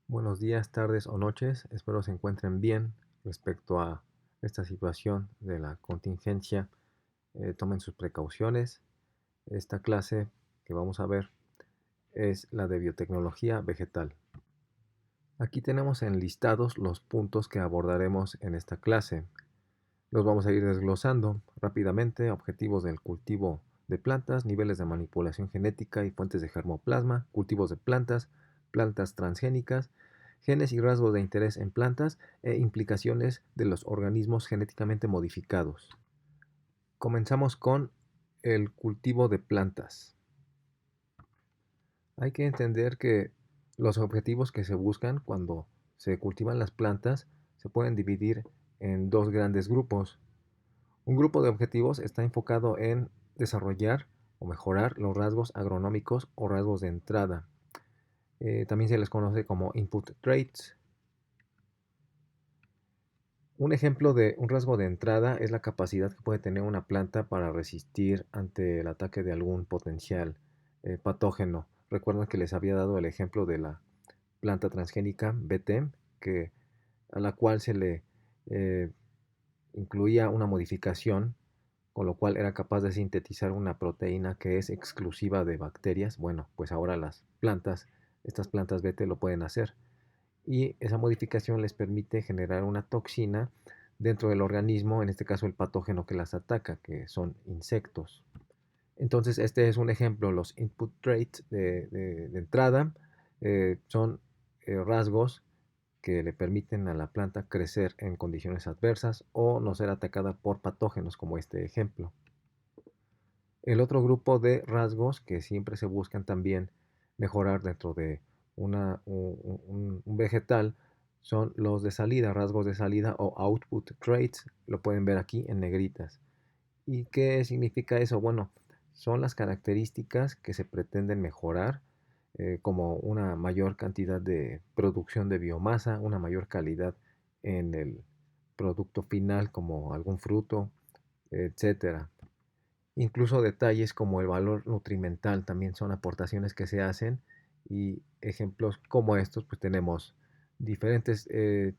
Buenos días, tardes o noches. Espero se encuentren bien respecto a esta situación de la contingencia. Tomen sus precauciones. Esta clase que vamos a ver es la de biotecnología vegetal. Aquí tenemos enlistados los puntos que abordaremos en esta clase. Los vamos a ir desglosando rápidamente: objetivos del cultivo de plantas, niveles de manipulación genética y fuentes de germoplasma, cultivos de plantas, plantas transgénicas, genes y rasgos de interés en plantas e implicaciones de los organismos genéticamente modificados. Comenzamos con el cultivo de plantas. Hay que entender que los objetivos que se buscan cuando se cultivan las plantas se pueden dividir en dos grandes grupos. Un grupo de objetivos está enfocado en desarrollar o mejorar los rasgos agronómicos o rasgos de entrada. También se les conoce como input traits. Un ejemplo de un rasgo de entrada es la capacidad que puede tener una planta para resistir ante el ataque de algún potencial patógeno. Recuerdan que les había dado el ejemplo de la planta transgénica BT, a la cual se le eh, incluía una modificación, con lo cual era capaz de sintetizar una proteína que es exclusiva de bacterias. Bueno, pues ahora estas plantas BT lo pueden hacer. Y esa modificación les permite generar una toxina dentro del organismo, en este caso el patógeno que las ataca, que son insectos. Entonces, este es un ejemplo. Los input traits de entrada son rasgos que le permiten a la planta crecer en condiciones adversas o no ser atacada por patógenos, como este ejemplo. El otro grupo de rasgos que siempre se buscan también mejorar dentro de un vegetal son los de salida, rasgos de salida o output traits. Lo pueden ver aquí en negritas. ¿Y qué significa eso? Bueno, son las características que se pretenden mejorar, como una mayor cantidad de producción de biomasa, una mayor calidad en el producto final, como algún fruto, etcétera. Incluso detalles como el valor nutrimental también son aportaciones que se hacen, y ejemplos como estos pues tenemos diferentes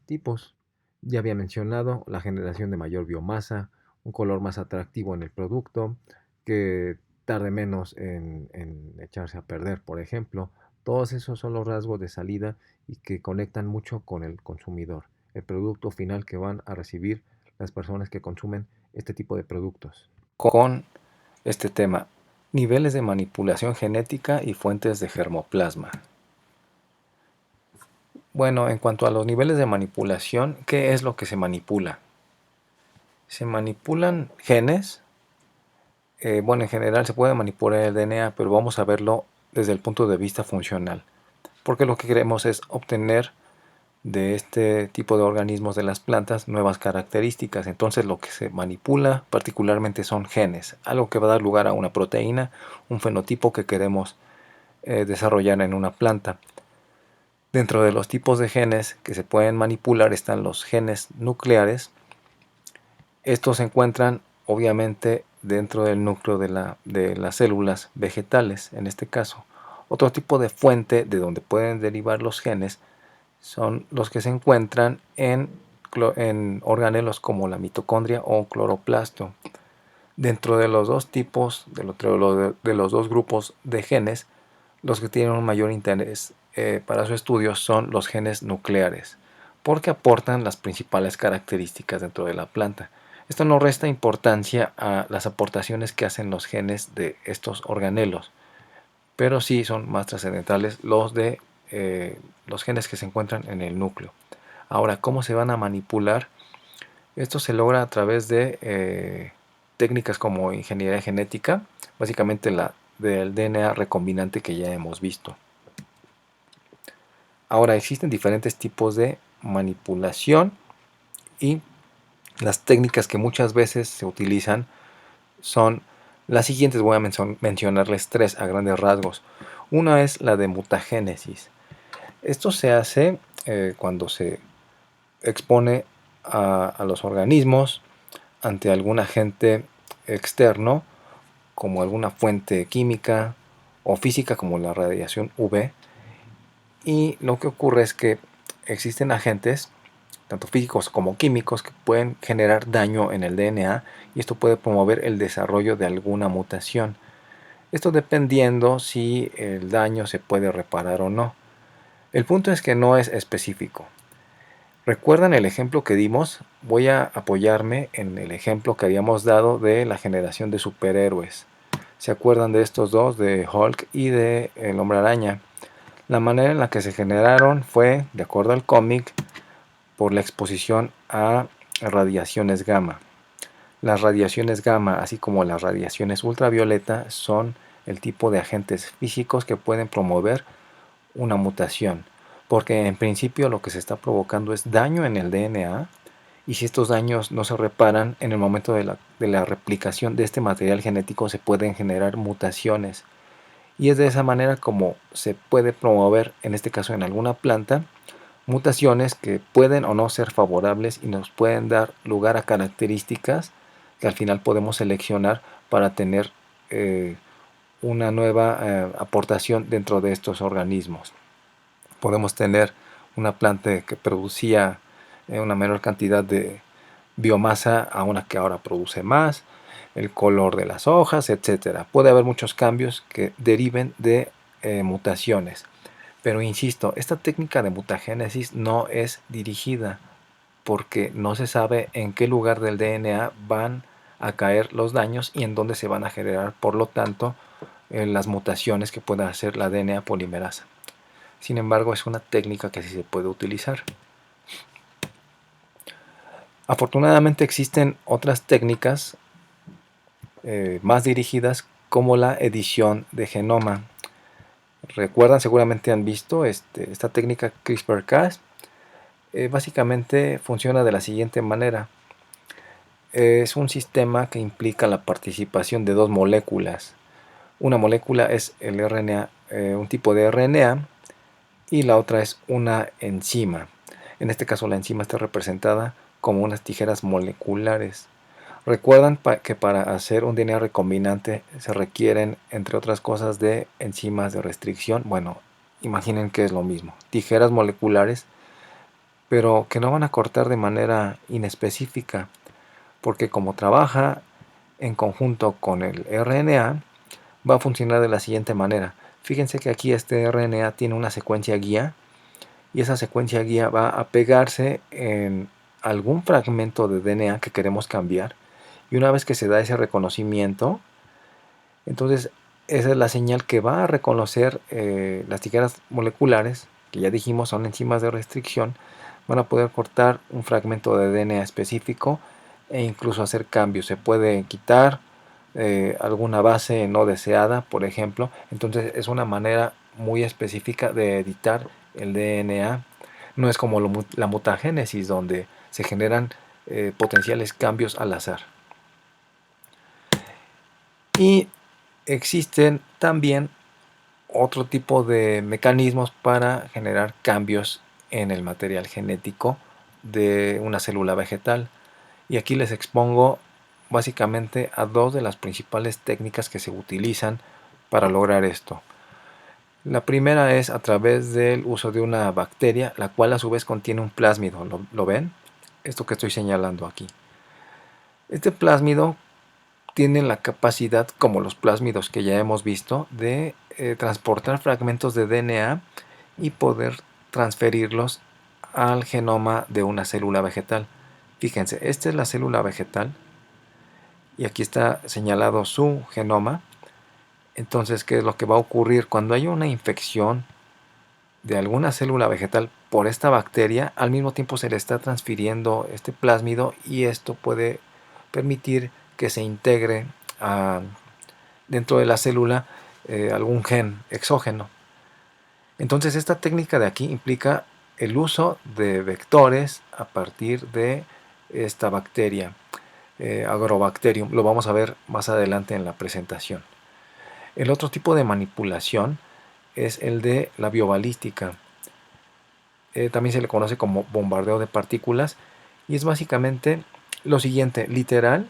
tipos. Ya había mencionado la generación de mayor biomasa, un color más atractivo en el producto, que tarde menos en echarse a perder, por ejemplo. Todos esos son los rasgos de salida y que conectan mucho con el consumidor, el producto final que van a recibir las personas que consumen este tipo de productos. Con este tema: niveles de manipulación genética y fuentes de germoplasma. Bueno, en cuanto a los niveles de manipulación, ¿qué es lo que se manipula? Se manipulan genes. Bueno, en general se puede manipular el DNA, pero vamos a verlo desde el punto de vista funcional, porque lo que queremos es obtener de este tipo de organismos de las plantas nuevas características. Entonces lo que se manipula particularmente son genes, algo que va a dar lugar a una proteína, un fenotipo que queremos desarrollar en una planta. Dentro de los tipos de genes que se pueden manipular están los genes nucleares. Estos se encuentran obviamente dentro del núcleo de las células vegetales, en este caso. Otro tipo de fuente de donde pueden derivar los genes son los que se encuentran en organelos como la mitocondria o cloroplasto. Dentro de los dos tipos, de los dos grupos de genes, los que tienen un mayor interés para su estudio son los genes nucleares, porque aportan las principales características dentro de la planta. Esto no resta importancia a las aportaciones que hacen los genes de estos organelos, pero sí son más trascendentales los genes que se encuentran en el núcleo. Ahora, ¿cómo se van a manipular? Esto se logra a través de técnicas como ingeniería genética, básicamente la del DNA recombinante que ya hemos visto. Ahora, existen diferentes tipos de manipulación, y las técnicas que muchas veces se utilizan son las siguientes. Voy a mencionarles tres a grandes rasgos. Una es la de mutagénesis. Esto se hace cuando se expone a los organismos ante algún agente externo, como alguna fuente química o física como la radiación UV, Y lo que ocurre es que existen agentes, tanto físicos como químicos, que pueden generar daño en el DNA y esto puede promover el desarrollo de alguna mutación. Esto dependiendo si el daño se puede reparar o no. El punto es que no es específico. ¿Recuerdan el ejemplo que dimos? Voy a apoyarme en el ejemplo que habíamos dado de la generación de superhéroes. ¿Se acuerdan de estos dos, de Hulk y de el Hombre Araña? La manera en la que se generaron fue, de acuerdo al cómic, por la exposición a radiaciones gamma. Las radiaciones gamma, así como las radiaciones ultravioleta, son el tipo de agentes físicos que pueden promover una mutación, porque en principio lo que se está provocando es daño en el DNA y si estos daños no se reparan en el momento de la replicación de este material genético se pueden generar mutaciones y es de esa manera como se puede promover, en este caso en alguna planta, mutaciones que pueden o no ser favorables y nos pueden dar lugar a características que al final podemos seleccionar para tener una nueva aportación dentro de estos organismos. Podemos tener una planta que producía una menor cantidad de biomasa a una que ahora produce más, el color de las hojas, etcétera. Puede haber muchos cambios que deriven de mutaciones. Pero insisto, esta técnica de mutagénesis no es dirigida porque no se sabe en qué lugar del DNA van a caer los daños y en dónde se van a generar, por lo tanto, las mutaciones que pueda hacer la DNA polimerasa. Sin embargo, es una técnica que sí se puede utilizar. Afortunadamente existen otras técnicas más dirigidas como la edición de genoma. Recuerdan, seguramente han visto esta técnica CRISPR-Cas. Básicamente funciona de la siguiente manera. Es un sistema que implica la participación de dos moléculas. Una molécula es el RNA, un tipo de RNA, y la otra es una enzima. En este caso la enzima está representada como unas tijeras moleculares. Recuerdan que para hacer un DNA recombinante se requieren, entre otras cosas, de enzimas de restricción. Bueno, imaginen que es lo mismo. Tijeras moleculares, pero que no van a cortar de manera inespecífica, porque como trabaja en conjunto con el RNA, va a funcionar de la siguiente manera. Fíjense que aquí este RNA tiene una secuencia guía y esa secuencia guía va a pegarse en algún fragmento de DNA que queremos cambiar y una vez que se da ese reconocimiento, entonces esa es la señal que va a reconocer las tijeras moleculares, que ya dijimos son enzimas de restricción, van a poder cortar un fragmento de DNA específico e incluso hacer cambios. Se puede quitar alguna base no deseada, por ejemplo. Entonces es una manera muy específica de editar el DNA. No es como la mutagénesis, donde se generan potenciales cambios al azar. Y existen también otro tipo de mecanismos para generar cambios en el material genético de una célula vegetal. Y aquí les expongo básicamente a dos de las principales técnicas que se utilizan para lograr esto. La primera es a través del uso de una bacteria, la cual a su vez contiene un plásmido. ¿Lo ven? Esto que estoy señalando aquí. Este plásmido tiene la capacidad, como los plásmidos que ya hemos visto, de transportar fragmentos de DNA y poder transferirlos al genoma de una célula vegetal. Fíjense, esta es la célula vegetal y aquí está señalado su genoma. Entonces, ¿qué es lo que va a ocurrir cuando hay una infección de alguna célula vegetal por esta bacteria? Al mismo tiempo se le está transfiriendo este plásmido y esto puede permitir que se integre dentro de la célula algún gen exógeno. Entonces esta técnica de aquí implica el uso de vectores a partir de esta bacteria, Agrobacterium. Lo vamos a ver más adelante en la presentación. El otro tipo de manipulación es el de la biobalística. También se le conoce como bombardeo de partículas y es básicamente lo siguiente, literal,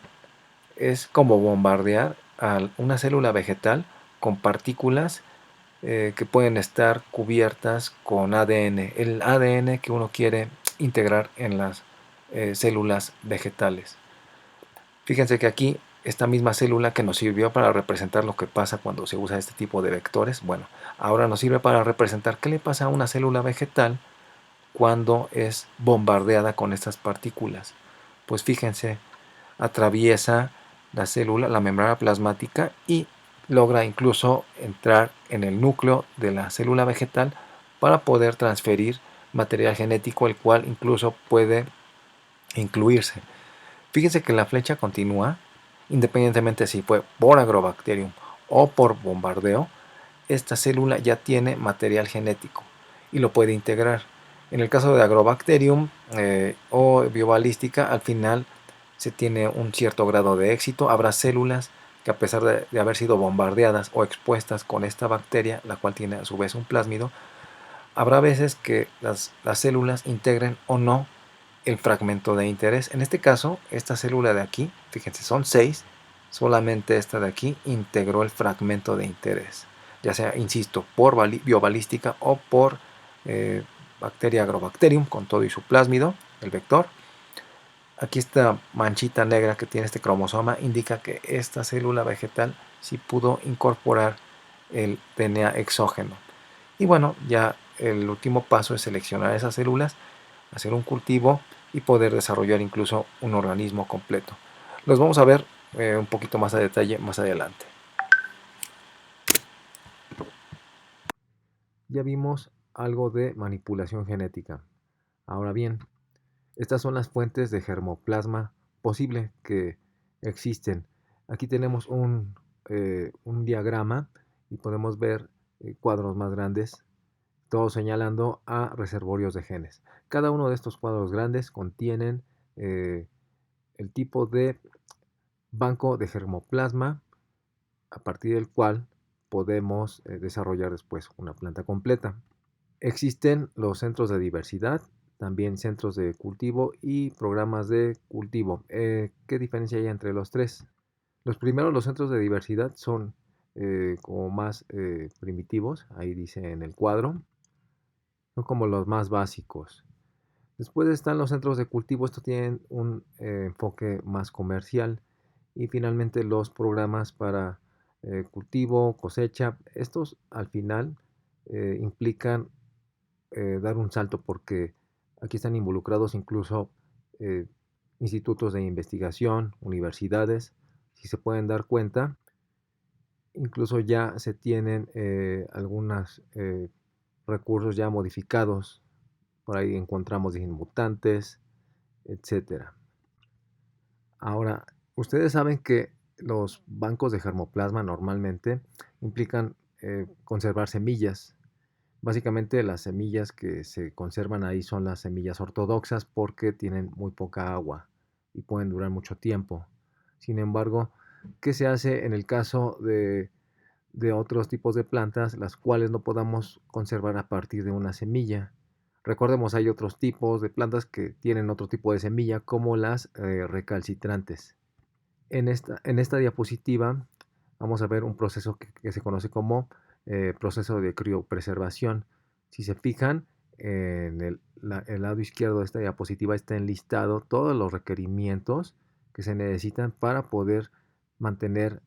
es como bombardear a una célula vegetal con partículas que pueden estar cubiertas con ADN, el ADN que uno quiere integrar en las células vegetales. Fíjense que aquí esta misma célula que nos sirvió para representar lo que pasa cuando se usa este tipo de vectores, bueno, ahora nos sirve para representar qué le pasa a una célula vegetal cuando es bombardeada con estas partículas. Pues fíjense, atraviesa la célula, la membrana plasmática y logra incluso entrar en el núcleo de la célula vegetal para poder transferir material genético, el cual incluso puede incluirse. Fíjense que la flecha continúa, independientemente si fue por Agrobacterium o por bombardeo, esta célula ya tiene material genético y lo puede integrar. En el caso de Agrobacterium o biobalística, al final se tiene un cierto grado de éxito. Habrá células que a pesar de haber sido bombardeadas o expuestas con esta bacteria, la cual tiene a su vez un plásmido, habrá veces que las células integren o no el fragmento de interés. En este caso, esta célula de aquí, fíjense, son 6, solamente esta de aquí integró el fragmento de interés, ya sea, insisto, por biobalística o por eh, bacteria Agrobacterium con todo y su plásmido, el vector. Aquí esta manchita negra que tiene este cromosoma indica que esta célula vegetal sí pudo incorporar el DNA exógeno. Y bueno, ya el último paso es seleccionar esas células, hacer un cultivo y poder desarrollar incluso un organismo completo. Los vamos a ver un poquito más a detalle más adelante. Ya vimos algo de manipulación genética. Ahora bien, estas son las fuentes de germoplasma posible que existen. Aquí tenemos un diagrama y podemos ver cuadros más grandes, todos señalando a reservorios de genes. Cada uno de estos cuadros grandes contienen eh, el tipo de banco de germoplasma a partir del cual podemos desarrollar después una planta completa. Existen los centros de diversidad, también centros de cultivo y programas de cultivo. ¿Qué diferencia hay entre los tres? Los primeros, los centros de diversidad, son como más primitivos, ahí dice en el cuadro, son como los más básicos. Después están los centros de cultivo, estos tienen un enfoque más comercial. Y finalmente los programas para cultivo, cosecha, estos al final implican dar un salto porque aquí están involucrados incluso eh, institutos de investigación, universidades, si se pueden dar cuenta, incluso ya se tienen algunos recursos ya modificados, por ahí encontramos mutantes, etcétera. Ahora, ustedes saben que los bancos de germoplasma normalmente implican conservar semillas. Básicamente las semillas que se conservan ahí son las semillas ortodoxas porque tienen muy poca agua y pueden durar mucho tiempo. Sin embargo, ¿qué se hace en el caso de otros tipos de plantas, las cuales no podamos conservar a partir de una semilla? Recordemos, hay otros tipos de plantas que tienen otro tipo de semilla, como las recalcitrantes. En esta diapositiva vamos a ver un proceso que se conoce como proceso de criopreservación. Si se fijan, en el lado izquierdo de esta diapositiva está enlistado todos los requerimientos que se necesitan para poder mantener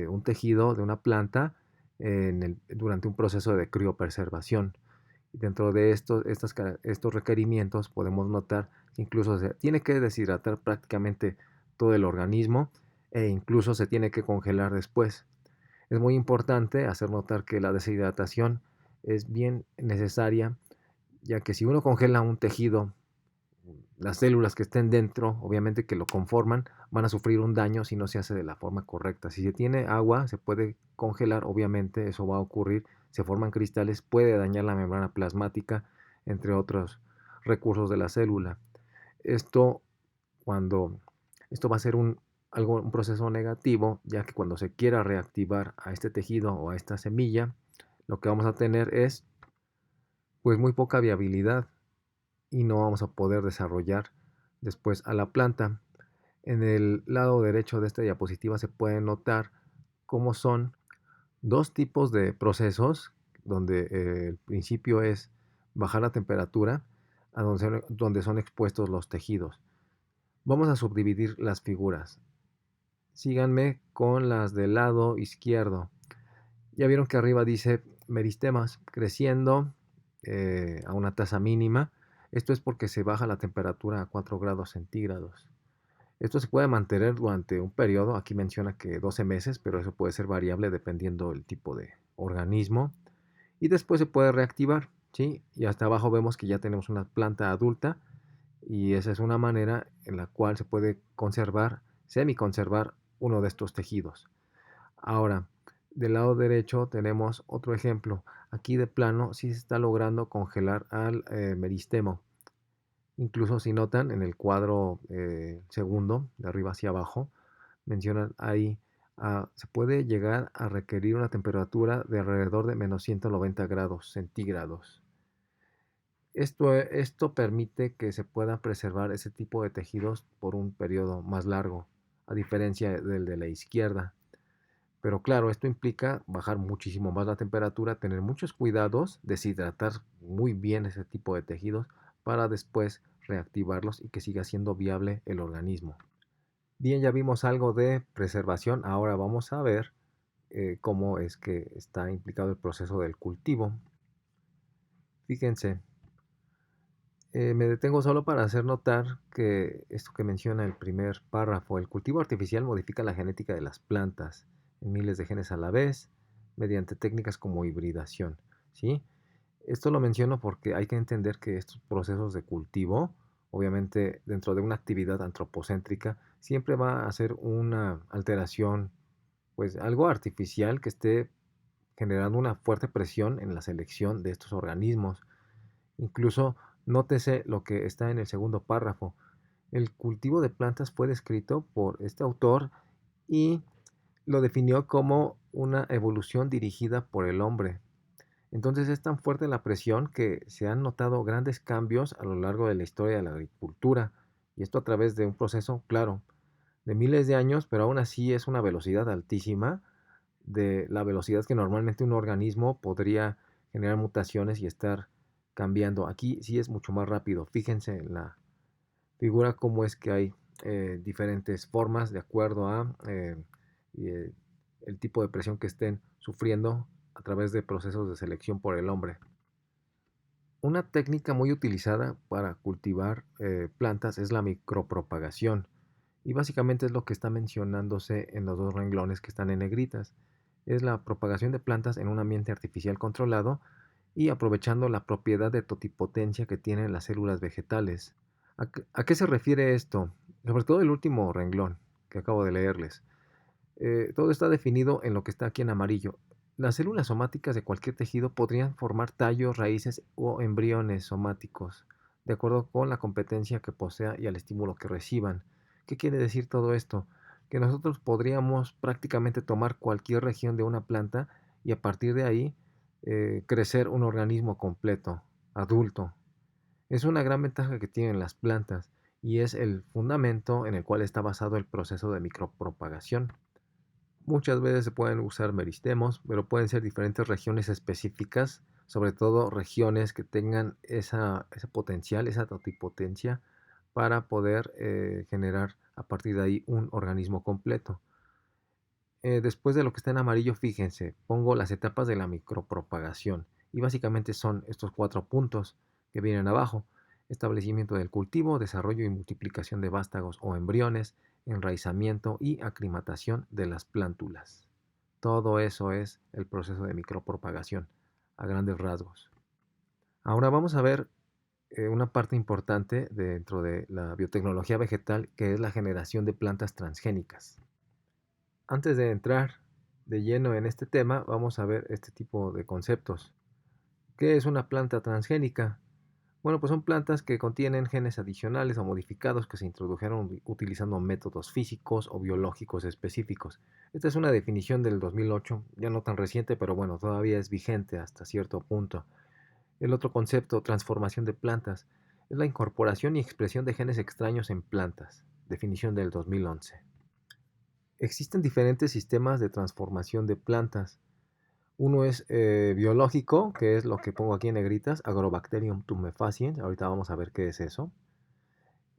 un tejido de una planta durante un proceso de criopreservación. Y dentro de estos requerimientos podemos notar que incluso se tiene que deshidratar prácticamente todo el organismo e incluso se tiene que congelar después. Es muy importante hacer notar que la deshidratación es bien necesaria, ya que si uno congela un tejido, las células que estén dentro, obviamente que lo conforman, van a sufrir un daño si no se hace de la forma correcta. Si se tiene agua, se puede congelar, obviamente eso va a ocurrir, se forman cristales, puede dañar la membrana plasmática, entre otros recursos de la célula. Esto, cuando, esto va a ser un proceso negativo, ya que cuando se quiera reactivar a este tejido o a esta semilla, lo que vamos a tener es pues muy poca viabilidad y no vamos a poder desarrollar después a la planta. En el lado derecho de esta diapositiva se puede notar cómo son dos tipos de procesos donde el principio es bajar la temperatura a donde son expuestos los tejidos. Vamos a subdividir las figuras. Síganme con las del lado izquierdo. Ya vieron que arriba dice meristemas creciendo a una tasa mínima. Esto es porque se baja la temperatura a 4 grados centígrados. Esto se puede mantener durante un periodo, aquí menciona que 12 meses, pero eso puede ser variable dependiendo del tipo de organismo. Y después se puede reactivar, ¿sí? Y hasta abajo vemos que ya tenemos una planta adulta y esa es una manera en la cual se puede conservar, semiconservar uno de estos tejidos. Ahora, del lado derecho tenemos otro ejemplo. Aquí de plano sí se está logrando congelar al meristemo. Incluso si notan en el cuadro segundo, de arriba hacia abajo, mencionan ahí, se puede llegar a requerir una temperatura de alrededor de menos 190 grados centígrados. Esto permite que se pueda preservar ese tipo de tejidos por un periodo más largo, a diferencia del de la izquierda. Pero claro, esto implica bajar muchísimo más la temperatura, tener muchos cuidados, deshidratar muy bien ese tipo de tejidos para después reactivarlos y que siga siendo viable el organismo. Bien, ya vimos algo de preservación, ahora vamos a ver cómo es que está implicado el proceso del cultivo. Fíjense, me detengo solo para hacer notar que esto que menciona el primer párrafo, el cultivo artificial modifica la genética de las plantas en miles de genes a la vez mediante técnicas como hibridación, ¿sí? Esto lo menciono porque hay que entender que estos procesos de cultivo, obviamente dentro de una actividad antropocéntrica, siempre va a ser una alteración, pues algo artificial que esté generando una fuerte presión en la selección de estos organismos. Incluso nótese lo que está en el segundo párrafo. El cultivo de plantas fue descrito por este autor y lo definió como una evolución dirigida por el hombre. Entonces es tan fuerte la presión que se han notado grandes cambios a lo largo de la historia de la agricultura, y esto a través de un proceso, claro, de miles de años, pero aún así es una velocidad altísima de la velocidad que normalmente un organismo podría generar mutaciones y estar cambiando. Aquí sí es mucho más rápido. Fíjense en la figura cómo es que hay diferentes formas de acuerdo a y, el tipo de presión que estén sufriendo a través de procesos de selección por el hombre. Una técnica muy utilizada para cultivar plantas es la micropropagación y básicamente es lo que está mencionándose en los dos renglones que están en negritas. Es la propagación de plantas en un ambiente artificial controlado y aprovechando la propiedad de totipotencia que tienen las células vegetales. ¿A qué se refiere esto? Sobre todo el último renglón que acabo de leerles. Todo está definido en lo que está aquí en amarillo. Las células somáticas de cualquier tejido podrían formar tallos, raíces o embriones somáticos, de acuerdo con la competencia que posea y al estímulo que reciban. ¿Qué quiere decir todo esto? Que nosotros podríamos prácticamente tomar cualquier región de una planta y a partir de ahí crecer un organismo completo, adulto. Es una gran ventaja que tienen las plantas y es el fundamento en el cual está basado el proceso de micropropagación. Muchas veces se pueden usar meristemos, pero pueden ser diferentes regiones específicas, sobre todo regiones que tengan ese potencial, esa totipotencia, para poder generar a partir de ahí un organismo completo. Después de lo que está en amarillo, fíjense, pongo las etapas de la micropropagación y básicamente son estos 4 puntos que vienen abajo: establecimiento del cultivo, desarrollo y multiplicación de vástagos o embriones, enraizamiento y aclimatación de las plántulas. Todo eso es el proceso de micropropagación a grandes rasgos. Ahora vamos a ver una parte importante dentro de la biotecnología vegetal, que es la generación de plantas transgénicas. Antes de entrar de lleno en este tema, vamos a ver este tipo de conceptos. ¿Qué es una planta transgénica? Bueno, pues son plantas que contienen genes adicionales o modificados que se introdujeron utilizando métodos físicos o biológicos específicos. Esta es una definición del 2008, ya no tan reciente, pero bueno, todavía es vigente hasta cierto punto. El otro concepto, transformación de plantas, es la incorporación y expresión de genes extraños en plantas, definición del 2011. Existen diferentes sistemas de transformación de plantas. Uno es biológico, que es lo que pongo aquí en negritas, Agrobacterium tumefaciens. Ahorita vamos a ver qué es eso.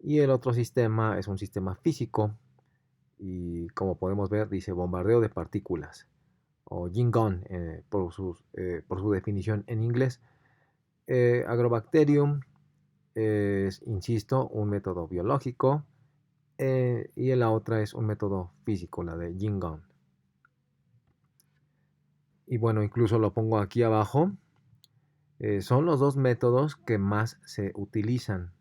Y el otro sistema es un sistema físico. Y como podemos ver, dice bombardeo de partículas. O Yin-Gon por su definición en inglés. Agrobacterium es, insisto, un método biológico. Y la otra es un método físico, la de Yin-Gon. Y bueno, incluso lo pongo aquí abajo. Son los dos métodos que más se utilizan,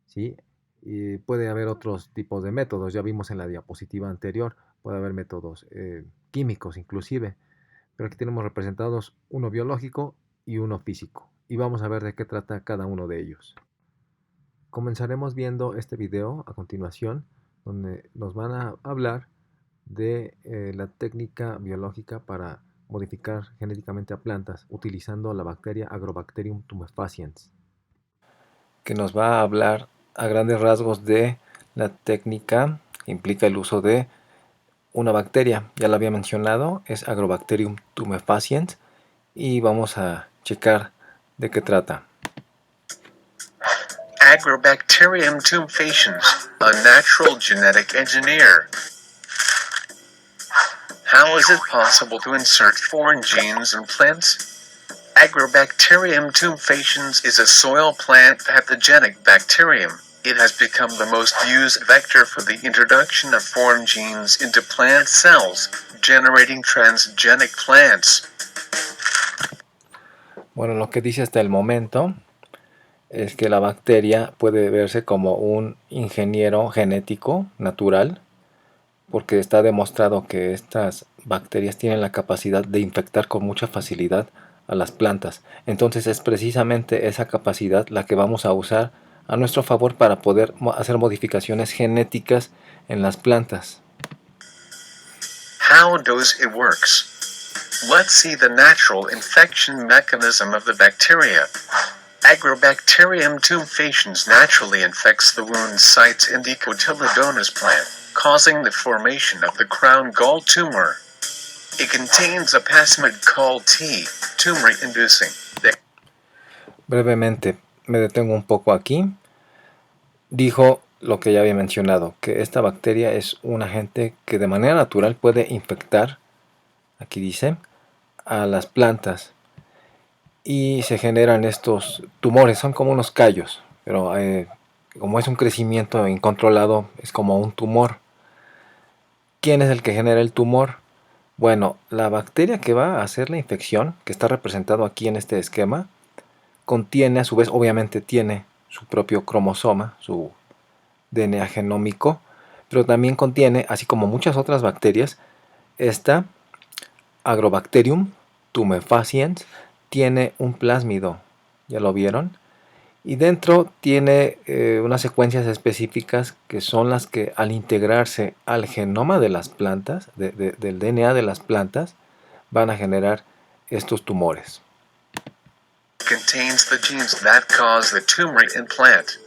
¿sí? Y puede haber otros tipos de métodos, ya vimos en la diapositiva anterior, puede haber métodos químicos inclusive, pero aquí tenemos representados uno biológico y uno físico, y vamos a ver de qué trata cada uno de ellos. Comenzaremos viendo este video a continuación, donde nos van a hablar de la técnica biológica para modificar genéticamente a plantas utilizando la bacteria Agrobacterium tumefaciens. Que nos va a hablar a grandes rasgos de la técnica que implica el uso de una bacteria. Ya la había mencionado, es Agrobacterium tumefaciens y vamos a checar de qué trata. Agrobacterium tumefaciens, a natural genetic engineer. How is it possible to insert foreign genes in plants? Agrobacterium tumefaciens is a soil plant pathogenic bacterium. It has become the most used vector for the introduction of foreign genes into plant cells, generating transgenic plants. Bueno, lo que dice hasta el momento es que la bacteria puede verse como un ingeniero genético natural, porque está demostrado que estas bacterias tienen la capacidad de infectar con mucha facilidad a las plantas. Entonces es precisamente esa capacidad la que vamos a usar a nuestro favor para poder hacer modificaciones genéticas en las plantas. How does it works? Let's see the natural infection mechanism of the bacteria. Agrobacterium tumefaciens naturally infects the wound sites in the cotyledonous plant, causing the formation of the crown gall tumor. It contains a plasmid called T, tumor-inducing. Brevemente, me detengo un poco aquí. Dijo lo que ya había mencionado, que esta bacteria es un agente que de manera natural puede infectar, aquí dice, a las plantas y se generan estos tumores, son como unos callos, pero como es un crecimiento incontrolado, es como un tumor. ¿Quién es el que genera el tumor? Bueno, la bacteria que va a hacer la infección, que está representado aquí en este esquema, contiene, a su vez, obviamente tiene su propio cromosoma, su DNA genómico, pero también contiene, así como muchas otras bacterias, esta Agrobacterium tumefaciens tiene un plásmido, ¿ya lo vieron? Y dentro tiene unas secuencias específicas que son las que al integrarse al genoma de las plantas, del DNA de las plantas, van a generar estos tumores. Contains the genes that cause the tumor in plant.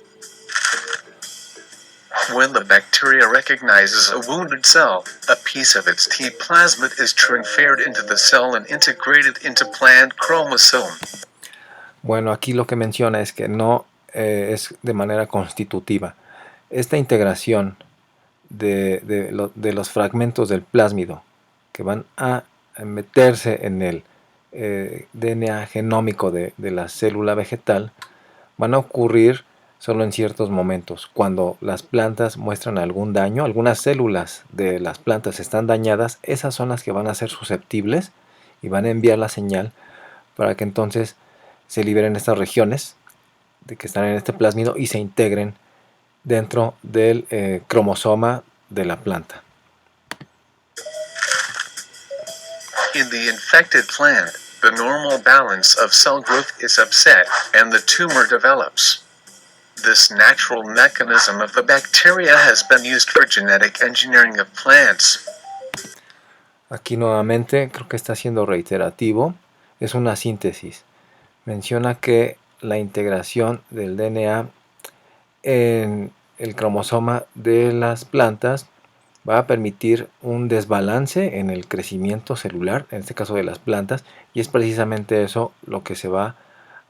When the bacteria recognizes a wounded cell, a piece of its T plasmid is transferred into the cell and integrated into plant chromosome. Bueno, aquí lo que menciona es que no es de manera constitutiva. Esta integración de los fragmentos del plásmido que van a meterse en el DNA genómico de la célula vegetal van a ocurrir solo en ciertos momentos. Cuando las plantas muestran algún daño, algunas células de las plantas están dañadas, esas son las que van a ser susceptibles y van a enviar la señal para que entonces se liberen estas regiones de que están en este plásmido y se integren dentro del cromosoma de la planta. In the infected plant, the normal balance of cell growth is upset and the tumor develops. This natural mechanism of the bacteria has been used for genetic engineering of plants. Aquí nuevamente creo que está siendo reiterativo, es una síntesis. Menciona que la integración del DNA en el cromosoma de las plantas va a permitir un desbalance en el crecimiento celular, en este caso de las plantas, y es precisamente eso lo que se va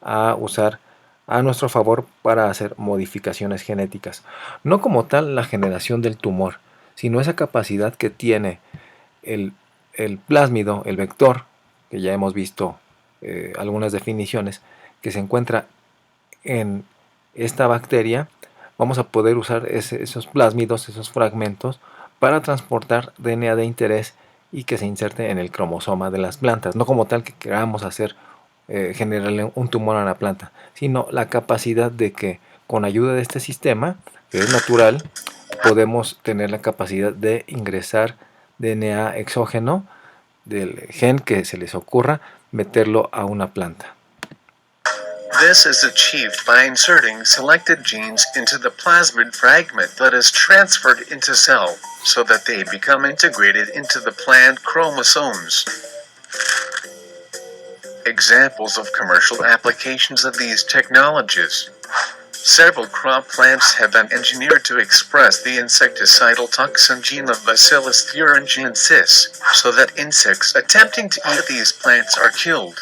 a usar a nuestro favor para hacer modificaciones genéticas. No como tal la generación del tumor, sino esa capacidad que tiene el, el plásmido, el vector, que ya hemos visto algunas definiciones, que se encuentra en esta bacteria. Vamos a poder usar esos plásmidos, esos fragmentos, para transportar DNA de interés y que se inserte en el cromosoma de las plantas. No como tal que queramos hacer, generarle un tumor a la planta, sino la capacidad de que con ayuda de este sistema, que es natural, podemos tener la capacidad de ingresar DNA exógeno del gen que se les ocurra, meterlo a una planta. This is achieved by inserting selected genes into the plasmid fragment that is transferred into cell, so that they become integrated into the plant chromosomes. Examples of commercial applications of these technologies. Several crop plants have been engineered to express the insecticidal toxin gene of Bacillus thuringiensis, so that insects attempting to eat these plants are killed.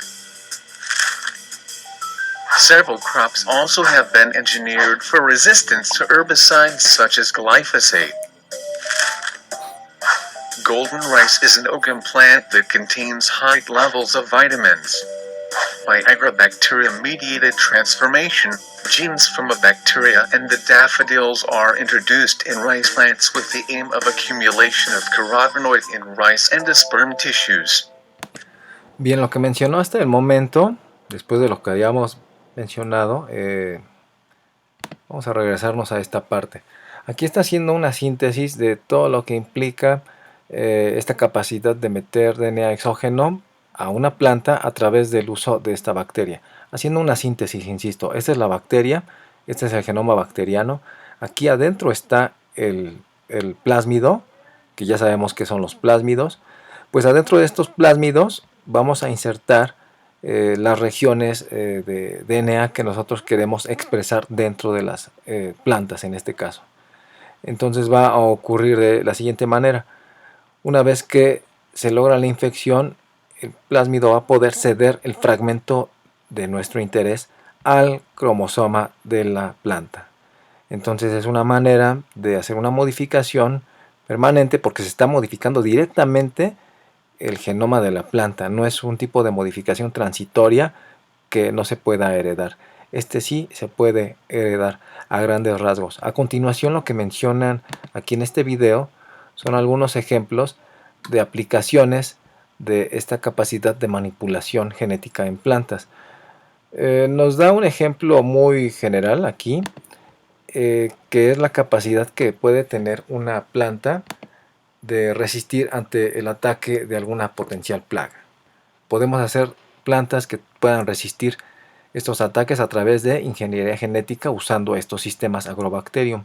Several crops also have been engineered for resistance to herbicides such as glyphosate. Golden rice is an oakum plant that contains high levels of vitamins. By agrobacterium-mediated transformation, genes from a bacteria and the daffodils are introduced in rice plants with the aim of accumulation of carotenoid in rice endosperm tissues. Bien, lo que mencionó hasta el momento, después de lo que habíamos mencionado, vamos a regresarnos a esta parte. Aquí está haciendo una síntesis de todo lo que implica esta capacidad de meter DNA exógeno a una planta a través del uso de esta bacteria. Haciendo una síntesis, insisto, esta es la bacteria, este es el genoma bacteriano. Aquí adentro está el plásmido, que ya sabemos que son los plásmidos. Pues adentro de estos plásmidos vamos a insertar las regiones de DNA que nosotros queremos expresar dentro de las plantas en este caso. Entonces va a ocurrir de la siguiente manera. Una vez que se logra la infección, el plásmido va a poder ceder el fragmento de nuestro interés al cromosoma de la planta. Entonces es una manera de hacer una modificación permanente porque se está modificando directamente el genoma de la planta. No es un tipo de modificación transitoria que no se pueda heredar. Este sí se puede heredar a grandes rasgos. A continuación, lo que mencionan aquí en este video son algunos ejemplos de aplicaciones de esta capacidad de manipulación genética en plantas. Nos da un ejemplo muy general aquí, que es la capacidad que puede tener una planta de resistir ante el ataque de alguna potencial plaga. Podemos hacer plantas que puedan resistir estos ataques a través de ingeniería genética usando estos sistemas Agrobacterium.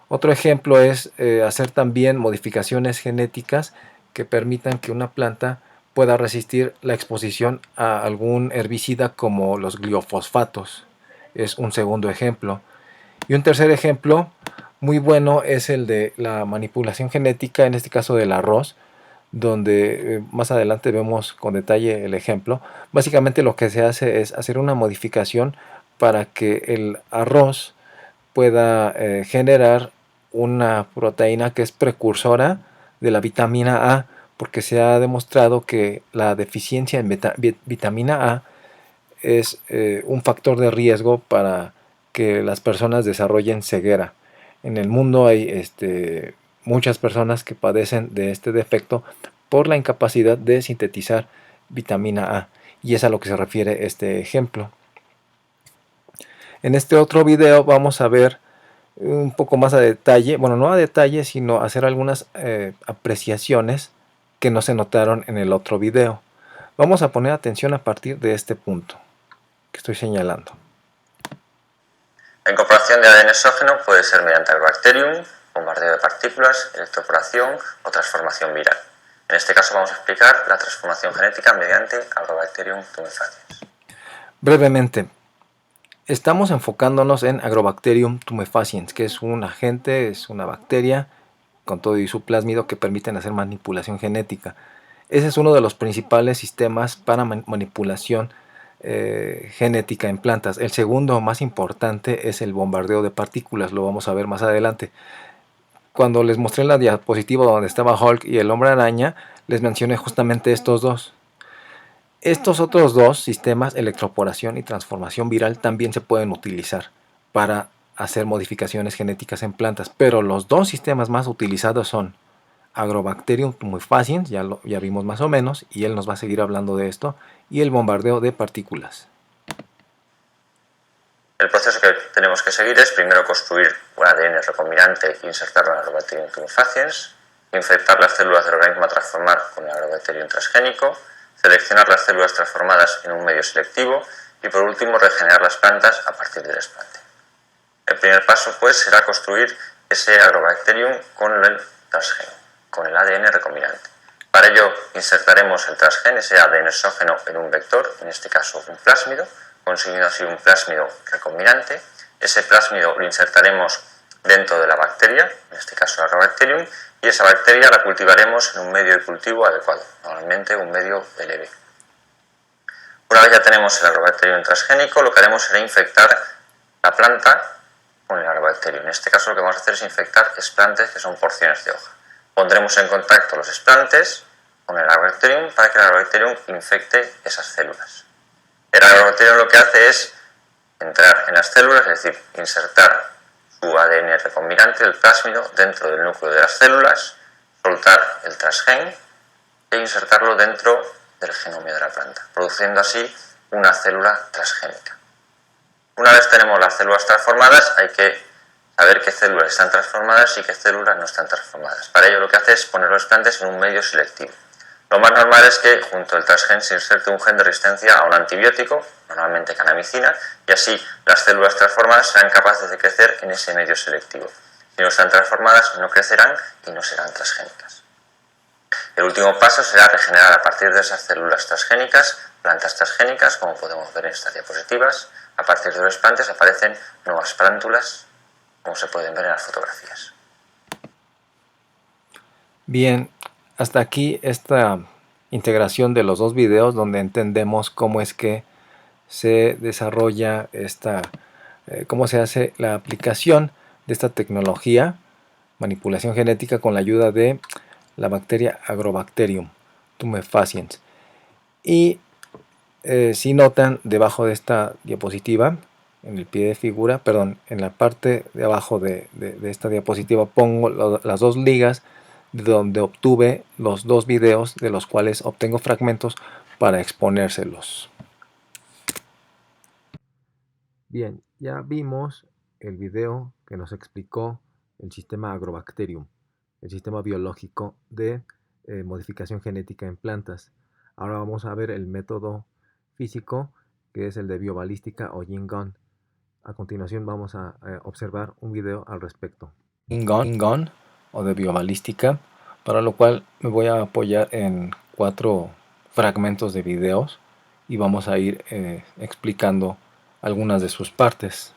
Otro ejemplo es hacer también modificaciones genéticas que permitan que una planta pueda resistir la exposición a algún herbicida como los gliofosfatos. Es un segundo ejemplo. Y un tercer ejemplo muy bueno es el de la manipulación genética, en este caso del arroz, donde más adelante vemos con detalle el ejemplo. Básicamente lo que se hace es hacer una modificación para que el arroz pueda generar una proteína que es precursora de la vitamina A, porque se ha demostrado que la deficiencia en vitamina A es un factor de riesgo para que las personas desarrollen ceguera. En el mundo hay muchas personas que padecen de este defecto por la incapacidad de sintetizar vitamina A, y es a lo que se refiere este ejemplo. En este otro video vamos a ver un poco más a detalle, bueno, no a detalle, sino hacer algunas apreciaciones que no se notaron en el otro video. Vamos a poner atención a partir de este punto que estoy señalando. La incorporación de ADN exógeno puede ser mediante agrobacterium, bombardeo de partículas, electroporación o transformación viral. En este caso vamos a explicar la transformación genética mediante Agrobacterium tumefaciens. Brevemente, estamos enfocándonos en Agrobacterium tumefaciens, que es un agente, es una bacteria con todo y su plásmido que permiten hacer manipulación genética. Ese es uno de los principales sistemas para manipulación genética en plantas. El segundo más importante es el bombardeo de partículas, lo vamos a ver más adelante. Cuando les mostré la diapositiva donde estaba Hulk y el hombre araña, les mencioné justamente estos dos. Estos otros dos sistemas, electroporación y transformación viral, también se pueden utilizar para hacer modificaciones genéticas en plantas, pero los dos sistemas más utilizados son Agrobacterium tumefaciens, ya vimos más o menos, y él nos va a seguir hablando de esto, y el bombardeo de partículas. El proceso que tenemos que seguir es primero construir un ADN recombinante e insertarlo en Agrobacterium tumefaciens, infectar las células del organismo a transformar con el Agrobacterium transgénico, seleccionar las células transformadas en un medio selectivo y por último regenerar las plantas a partir del desplante. El primer paso pues será construir ese Agrobacterium con el transgén, con el ADN recombinante. Para ello insertaremos el transgén, ese ADN exógeno, en un vector, en este caso un plásmido, consiguiendo así un plásmido recombinante. Ese plásmido lo insertaremos dentro de la bacteria, en este caso el Agrobacterium, y esa bacteria la cultivaremos en un medio de cultivo adecuado, normalmente un medio LB. Una vez ya tenemos el Agrobacterium transgénico, lo que haremos será infectar la planta con el Agrobacterium. En este caso lo que vamos a hacer es infectar esplantes que son porciones de hoja. Pondremos en contacto los esplantes con el Agrobacterium para que el Agrobacterium infecte esas células. El Agrobacterium lo que hace es entrar en las células, es decir, insertar su ADN recombinante, el plásmido, dentro del núcleo de las células, soltar el transgén e insertarlo dentro del genomio de la planta, produciendo así una célula transgénica. Una vez tenemos las células transformadas, hay que saber qué células están transformadas y qué células no están transformadas. Para ello lo que hace es poner los plantes en un medio selectivo. Lo más normal es que junto al transgén se inserte un gen de resistencia a un antibiótico, normalmente canamicina, y así las células transformadas serán capaces de crecer en ese medio selectivo. Si no están transformadas, no crecerán y no serán transgénicas. El último paso será regenerar a partir de esas células transgénicas plantas transgénicas, como podemos ver en estas diapositivas. A partir de los esplantes aparecen nuevas plántulas, como se pueden ver en las fotografías. Bien, hasta aquí esta integración de los dos videos donde entendemos cómo es que se desarrolla cómo se hace la aplicación de esta tecnología, manipulación genética con la ayuda de la bacteria Agrobacterium tumefaciens. Y si notan debajo de esta diapositiva, en el pie de figura, perdón, en la parte de abajo de esta diapositiva pongo las dos ligas de donde obtuve los dos videos de los cuales obtengo fragmentos para exponérselos. Bien, ya vimos el video que nos explicó el sistema Agrobacterium, el sistema biológico de modificación genética en plantas. Ahora vamos a ver el método físico, que es el de biobalística o Yin Gun. A continuación vamos a observar un video al respecto. Yin Gun o de biobalística, para lo cual me voy a apoyar en 4 fragmentos de videos y vamos a ir explicando algunas de sus partes.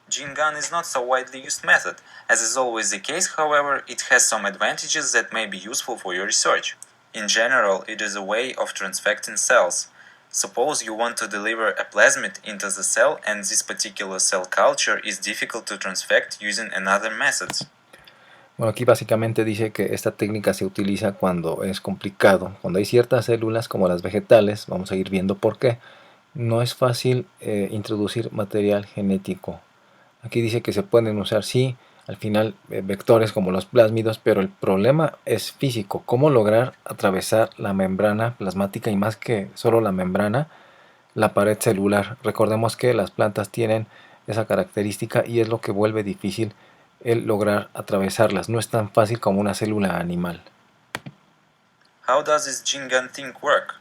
Yin Gun is not so widely used method. As is always the case, however, it has some advantages that may be useful for your research. In general, it is a way of transfecting cells. Suppose you want to deliver a plasmid into the cell and this particular cell culture is difficult to transfect using another methods. Bueno, aquí básicamente dice que esta técnica se utiliza cuando es complicado, cuando hay ciertas células como las vegetales, vamos a ir viendo por qué, no es fácil introducir material genético. Aquí dice que se pueden usar, sí, al final vectores como los plásmidos, pero el problema es físico. ¿Cómo lograr atravesar la membrana plasmática y más que solo la membrana, la pared celular? Recordemos que las plantas tienen esa característica y es lo que vuelve difícil el lograr atravesarlas. No es tan fácil como una célula animal. How does this Yin Gun thing work?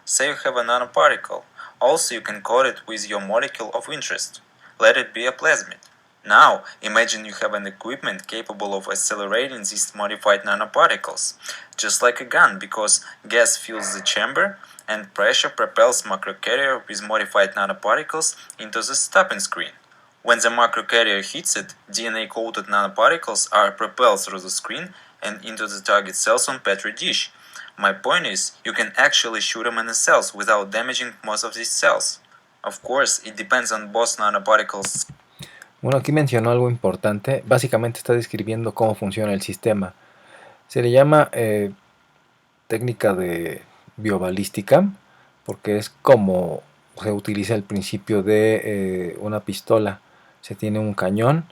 Say you have a nanoparticle. Also, you can code it with your molecule of interest. Let it be a plasmid. Now, imagine you have an equipment capable of accelerating these modified nanoparticles, just like a gun, because gas fills the chamber and pressure propels macrocarrier with modified nanoparticles into the stopping screen. When the microcarrier hits it, DNA-coated nanoparticles are propelled through the screen and into the target cells on Petri dish. My point is, you can actually shoot them in the cells without damaging most of these cells. Of course, it depends on both nanoparticles. Bueno, aquí mencionó algo importante. Básicamente está describiendo cómo funciona el sistema. Se le llama técnica de biobalística porque es como se utiliza el principio de una pistola. Se tiene un cañón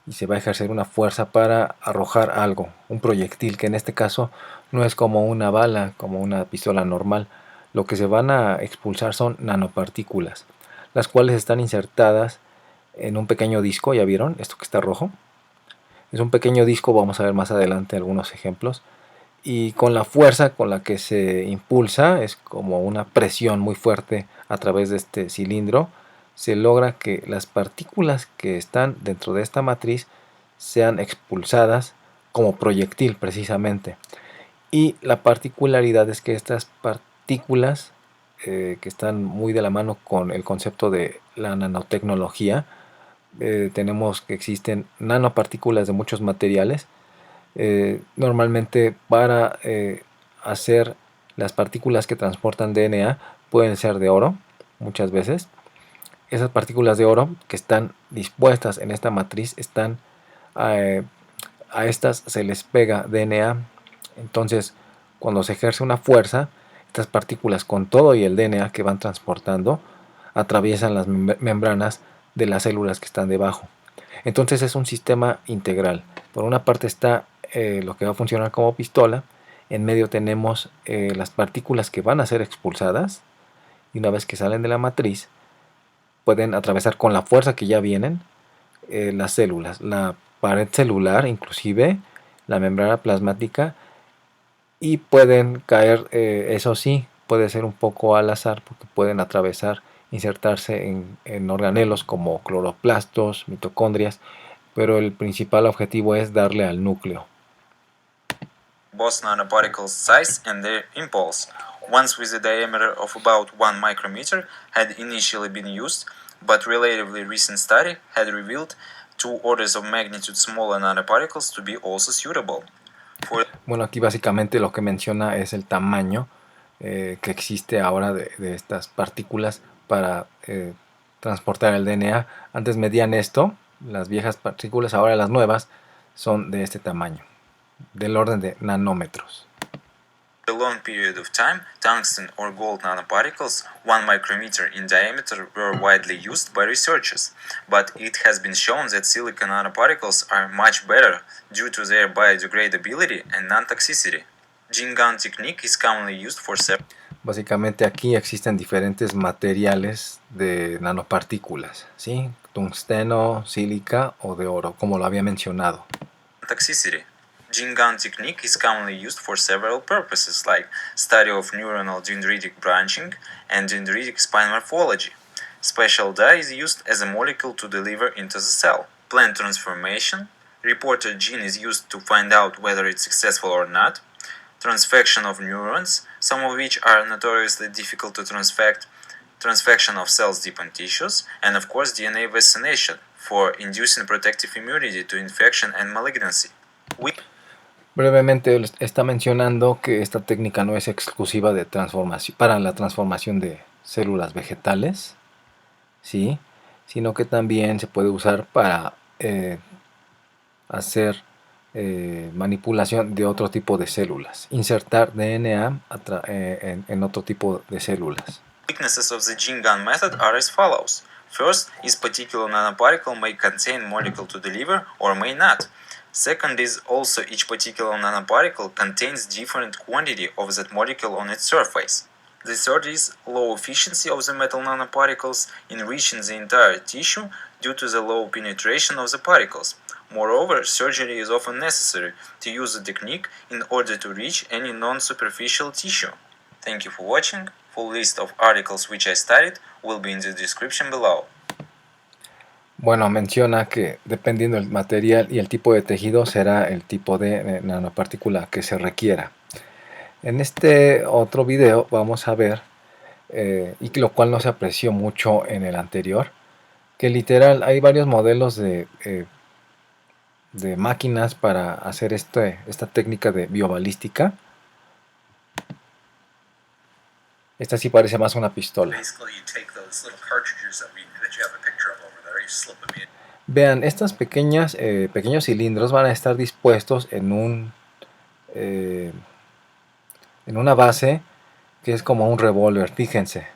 y se va a ejercer una fuerza para arrojar algo, un proyectil, que en este caso no es como una bala, como una pistola normal. Lo que se van a expulsar son nanopartículas, las cuales están insertadas en un pequeño disco. ¿Ya vieron esto que está rojo? Es un pequeño disco, vamos a ver más adelante algunos ejemplos. Y con la fuerza con la que se impulsa, es como una presión muy fuerte a través de este cilindro, se logra que las partículas que están dentro de esta matriz sean expulsadas como proyectil precisamente. Y la particularidad es que estas partículas, que están muy de la mano con el concepto de la nanotecnología, tenemos que existen nanopartículas de muchos materiales. Normalmente para hacer las partículas que transportan DNA pueden ser de oro, muchas veces. Esas partículas de oro que están dispuestas en esta matriz están a estas se les pega DNA. Entonces, cuando se ejerce una fuerza, estas partículas con todo y el DNA que van transportando atraviesan las membranas de las células que están debajo. Entonces es un sistema integral. Por una parte está lo que va a funcionar como pistola. En medio tenemos las partículas que van a ser expulsadas. Y una vez que salen de la matriz, pueden atravesar con la fuerza que ya vienen las células, la pared celular, inclusive la membrana plasmática. Y pueden caer, eso sí, puede ser un poco al azar, porque pueden atravesar, insertarse en organelos como cloroplastos, mitocondrias, pero el principal objetivo es darle al núcleo. Both nanoparticles' size and their impulse. Ones with a diameter of about 1 micrometer had initially been used, but relatively recent study had revealed 2 orders of magnitude smaller nanoparticles to be also suitable. Bueno, aquí básicamente lo que menciona es el tamaño que existe ahora de estas partículas para transportar el DNA. Antes medían esto, las viejas partículas, ahora las nuevas son de este tamaño, del orden de nanómetros. For a long period of time, tungsten or gold nanoparticles, 1 micrometer in diameter, were widely used by researchers, but it has been shown that silicon nanoparticles are much better due to their biodegradability and non-toxicity. Gene gun technique is commonly used for several. Básicamente aquí existen diferentes materiales de nanopartículas, ¿sí? Tungsteno, sílica o de oro, como lo había mencionado. Toxicity. Gene gun technique is commonly used for several purposes, like study of neuronal dendritic branching and dendritic spine morphology. Special dye is used as a molecule to deliver into the cell. Plant transformation. Reporter gene is used to find out whether it's successful or not. Transfection of neurons, some of which are notoriously difficult to transfect. Transfection of cells deep in tissues, and of course DNA vaccination for inducing protective immunity to infection and malignancy. Brevemente está mencionando que esta técnica no es exclusiva de transformación para la transformación de células vegetales, ¿sí? Sino que también se puede usar para hacer manipulación de otro tipo de células, insertar DNA en otro tipo de células. Weaknesses of the gene gun method are as follows. First, each particular nanoparticle may contain molecule to deliver or may not. Second is also each particular nanoparticle contains different quantity of that molecule on its surface. The third is low efficiency of the metal nanoparticles in reaching the entire tissue due to the low penetration of the particles. Moreover, surgery is often necessary to use the technique in order to reach any non-superficial tissue. Thank you for watching. Full list of articles which I studied will be in the description below. Bueno, menciona que dependiendo del material y el tipo de tejido será el tipo de nanopartícula que se requiera. En este otro video vamos a ver, y lo cual no se apreció mucho en el anterior, que literal hay varios modelos de máquinas para hacer esta técnica de biobalística. Esta sí parece más una pistola. Vean, estos pequeños cilindros van a estar dispuestos en una base que es como un revólver, fíjense.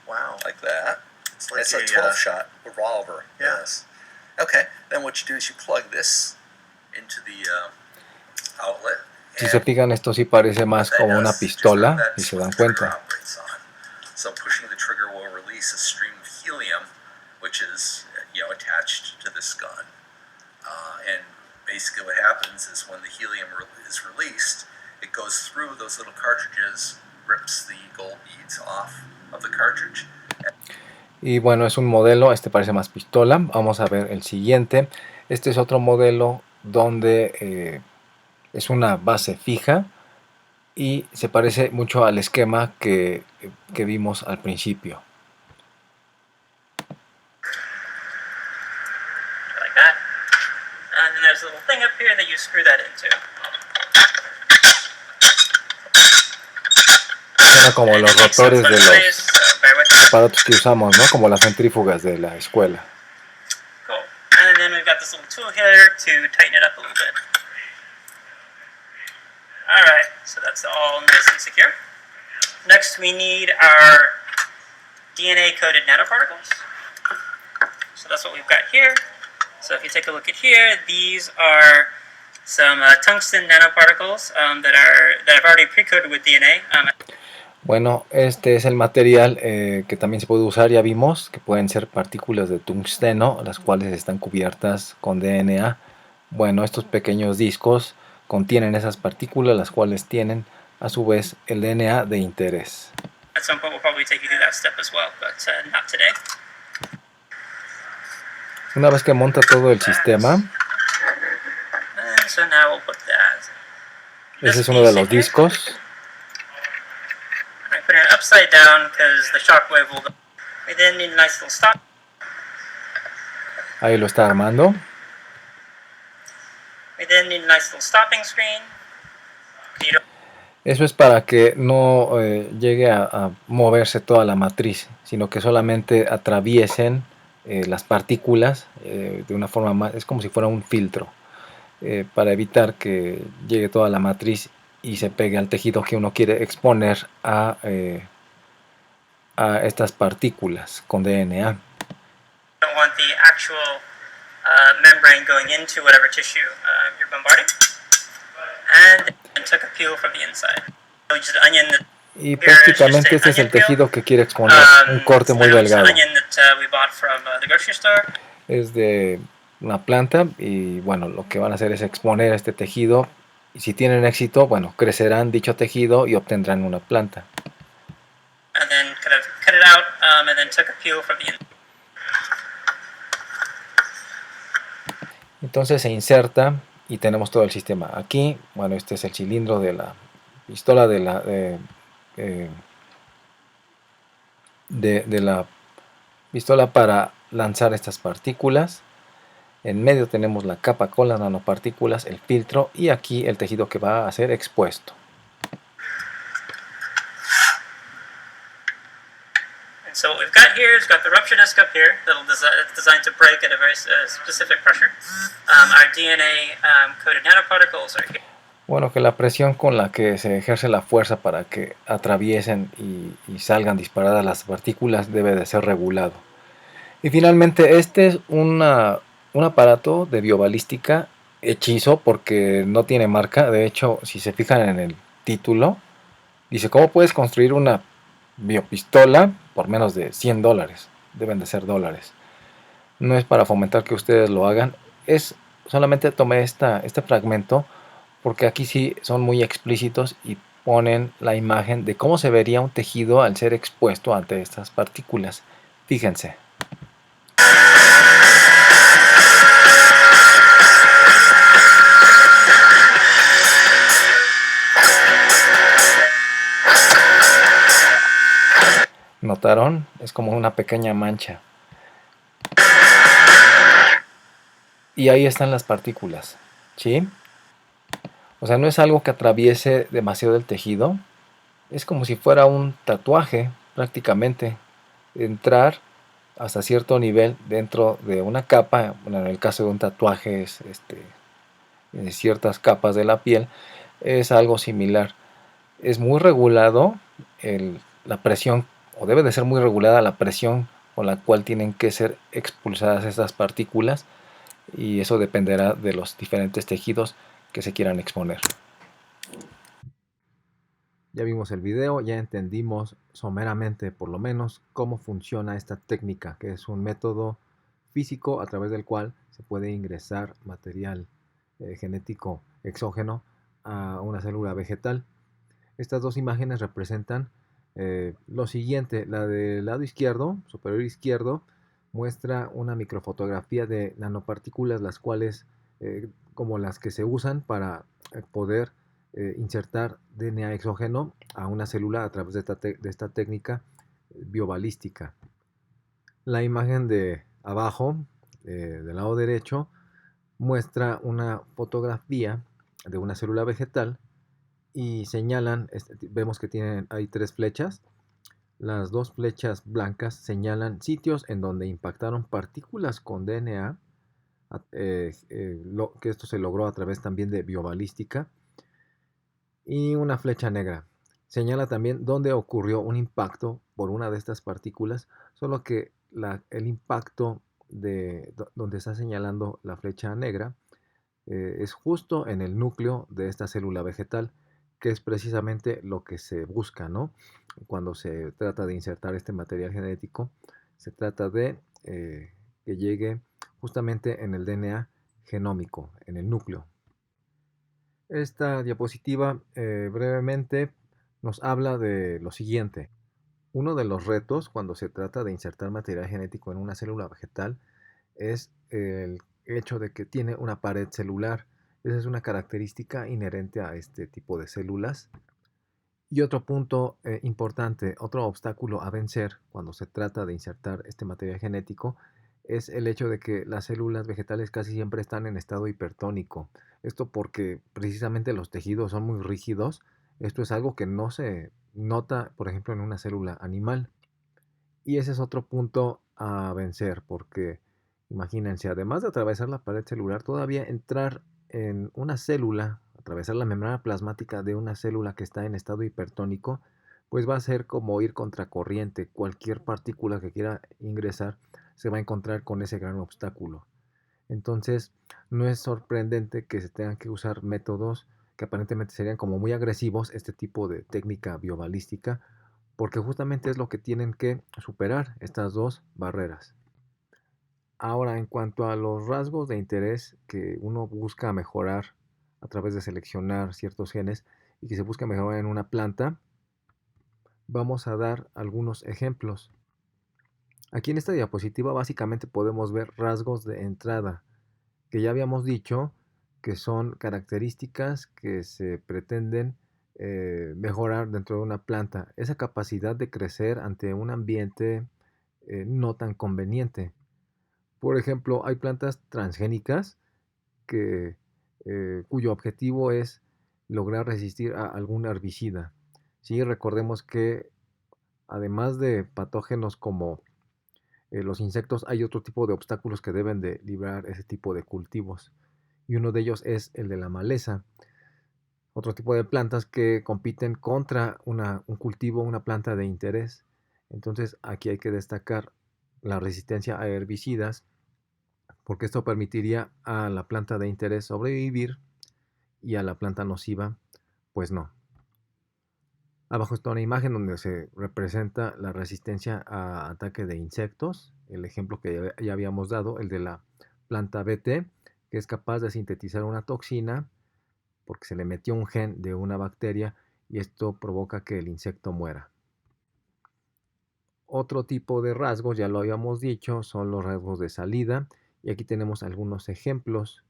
Wow. Like that. It's a 12-shot revolver. Yeah. Yes. Okay. Then what you do is you plug this into the outlet. Si se fijan, esto sí parece más como una pistola, si se dan cuenta. So pushing the trigger will release a stream of helium, which is attached to this gun. And basically what happens is when the helium is released, it goes through those little cartridges, rips the gold beads off of the cartridge. Y bueno, es un modelo, este parece más pistola. Vamos a ver el siguiente. Este es otro modelo donde es una base fija y se parece mucho al esquema que vimos al principio. Like that. And then there's a little thing up here that you screw that into. Suena como los rotores de los aparatos que usamos, ¿no? Como las centrífugas de la escuela. Cool. And then we've got this little tool here to tighten it up a little bit. Alright, so that's all nice and secure. Next we need our DNA-coded nanoparticles. So that's what we've got here. So if you take a look at here, these are some tungsten nanoparticles that I've already pre-coded with DNA. Bueno, este es el material que también se puede usar, ya vimos, que pueden ser partículas de tungsteno, las cuales están cubiertas con DNA. Bueno, estos pequeños discos contienen esas partículas, las cuales tienen a su vez el DNA de interés. At some point we'll probably take you through that step as well, but not today. Una vez que monta todo el sistema, so now we'll put that. ese es uno de los discos. I put it upside down because the shockwave will go. We then need a nice little stop. Ahí lo está armando. We then need a nice little stopping screen. Eso es para que no llegue a moverse toda la matriz, sino que solamente atraviesen las partículas de una forma más, es como si fuera un filtro, para evitar que llegue toda la matriz y se pegue al tejido que uno quiere exponer a estas partículas con DNA. Don't want the actual membrane going into whatever tissue you're bombarding. And took a peel from the inside. So just onion that Y prácticamente este es el tejido que quiere exponer, un corte muy delgado. Es de una planta y bueno, lo que van a hacer es exponer este tejido y si tienen éxito, bueno, crecerán dicho tejido y obtendrán una planta. Entonces se inserta y tenemos todo el sistema aquí. Bueno, este es el cilindro de la pistola de la pistola para lanzar estas partículas. En medio tenemos la capa con las nanopartículas, el filtro y aquí el tejido que va a ser expuesto. So what we've got here is got the rupture disc up here that'll designed to break at a very specific pressure. Our DNA coded nanoparticles are here. Bueno, que la presión con la que se ejerce la fuerza para que atraviesen y salgan disparadas las partículas debe de ser regulado. Y finalmente este es un aparato de biobalística hechizo porque no tiene marca. De hecho, si se fijan en el título, dice ¿cómo puedes construir una biopistola por menos de $100? Deben de ser dólares. No es para fomentar que ustedes lo hagan. Es solamente tomé este fragmento porque aquí sí son muy explícitos y ponen la imagen de cómo se vería un tejido al ser expuesto ante estas partículas. Fíjense. ¿Notaron? Es como una pequeña mancha. Y ahí están las partículas, ¿sí? O sea, no es algo que atraviese demasiado el tejido. Es como si fuera un tatuaje, prácticamente. Entrar hasta cierto nivel dentro de una capa. Bueno, en el caso de un tatuaje es ciertas capas de la piel. Es algo similar. Es muy regulado la presión, o debe de ser muy regulada la presión con la cual tienen que ser expulsadas estas partículas, y eso dependerá de los diferentes tejidos que se quieran exponer. Ya vimos el video, ya entendimos someramente por lo menos cómo funciona esta técnica, que es un método físico a través del cual se puede ingresar material genético exógeno a una célula vegetal. Estas dos imágenes representan lo siguiente. La del lado izquierdo, superior izquierdo, muestra una microfotografía de nanopartículas, las cuales, como las que se usan para poder insertar DNA exógeno a una célula a través de esta técnica biobalística. La imagen de abajo, del lado derecho, muestra una fotografía de una célula vegetal y señalan, vemos que hay tres flechas. Las dos flechas blancas señalan sitios en donde impactaron partículas con DNA, que esto se logró a través también de biobalística. Y una flecha negra señala también dónde ocurrió un impacto por una de estas partículas, solo que el impacto donde está señalando la flecha negra es justo en el núcleo de esta célula vegetal, que es precisamente lo que se busca, ¿no? Cuando se trata de insertar este material genético, se trata de que llegue justamente en el DNA genómico, en el núcleo. Esta diapositiva brevemente nos habla de lo siguiente. Uno de los retos cuando se trata de insertar material genético en una célula vegetal es el hecho de que tiene una pared celular. Esa es una característica inherente a este tipo de células. Y otro punto importante, otro obstáculo a vencer cuando se trata de insertar este material genético es el hecho de que las células vegetales casi siempre están en estado hipertónico. Esto porque precisamente los tejidos son muy rígidos. Esto es algo que no se nota, por ejemplo, en una célula animal. Y ese es otro punto a vencer, porque imagínense, además de atravesar la pared celular, todavía entrar en una célula, atravesar la membrana plasmática de una célula que está en estado hipertónico, pues va a ser como ir contracorriente. Cualquier partícula que quiera ingresar se va a encontrar con ese gran obstáculo. Entonces, no es sorprendente que se tengan que usar métodos que aparentemente serían como muy agresivos, este tipo de técnica biobalística, porque justamente es lo que tienen que superar estas dos barreras. Ahora, en cuanto a los rasgos de interés que uno busca mejorar a través de seleccionar ciertos genes y que se busca mejorar en una planta, vamos a dar algunos ejemplos. Aquí en esta diapositiva básicamente podemos ver rasgos de entrada, que ya habíamos dicho que son características que se pretenden mejorar dentro de una planta. Esa capacidad de crecer ante un ambiente no tan conveniente. Por ejemplo, hay plantas transgénicas cuyo objetivo es lograr resistir a algún herbicida. Sí, recordemos que además de patógenos como los insectos, hay otro tipo de obstáculos que deben de librar ese tipo de cultivos. Y uno de ellos es el de la maleza. Otro tipo de plantas que compiten contra un cultivo, una planta de interés. Entonces aquí hay que destacar la resistencia a herbicidas, porque esto permitiría a la planta de interés sobrevivir y a la planta nociva, pues no. Abajo está una imagen donde se representa la resistencia a ataque de insectos, el ejemplo que ya habíamos dado, el de la planta BT, que es capaz de sintetizar una toxina porque se le metió un gen de una bacteria y esto provoca que el insecto muera. Otro tipo de rasgos, ya lo habíamos dicho, son los rasgos de salida y aquí tenemos algunos ejemplos.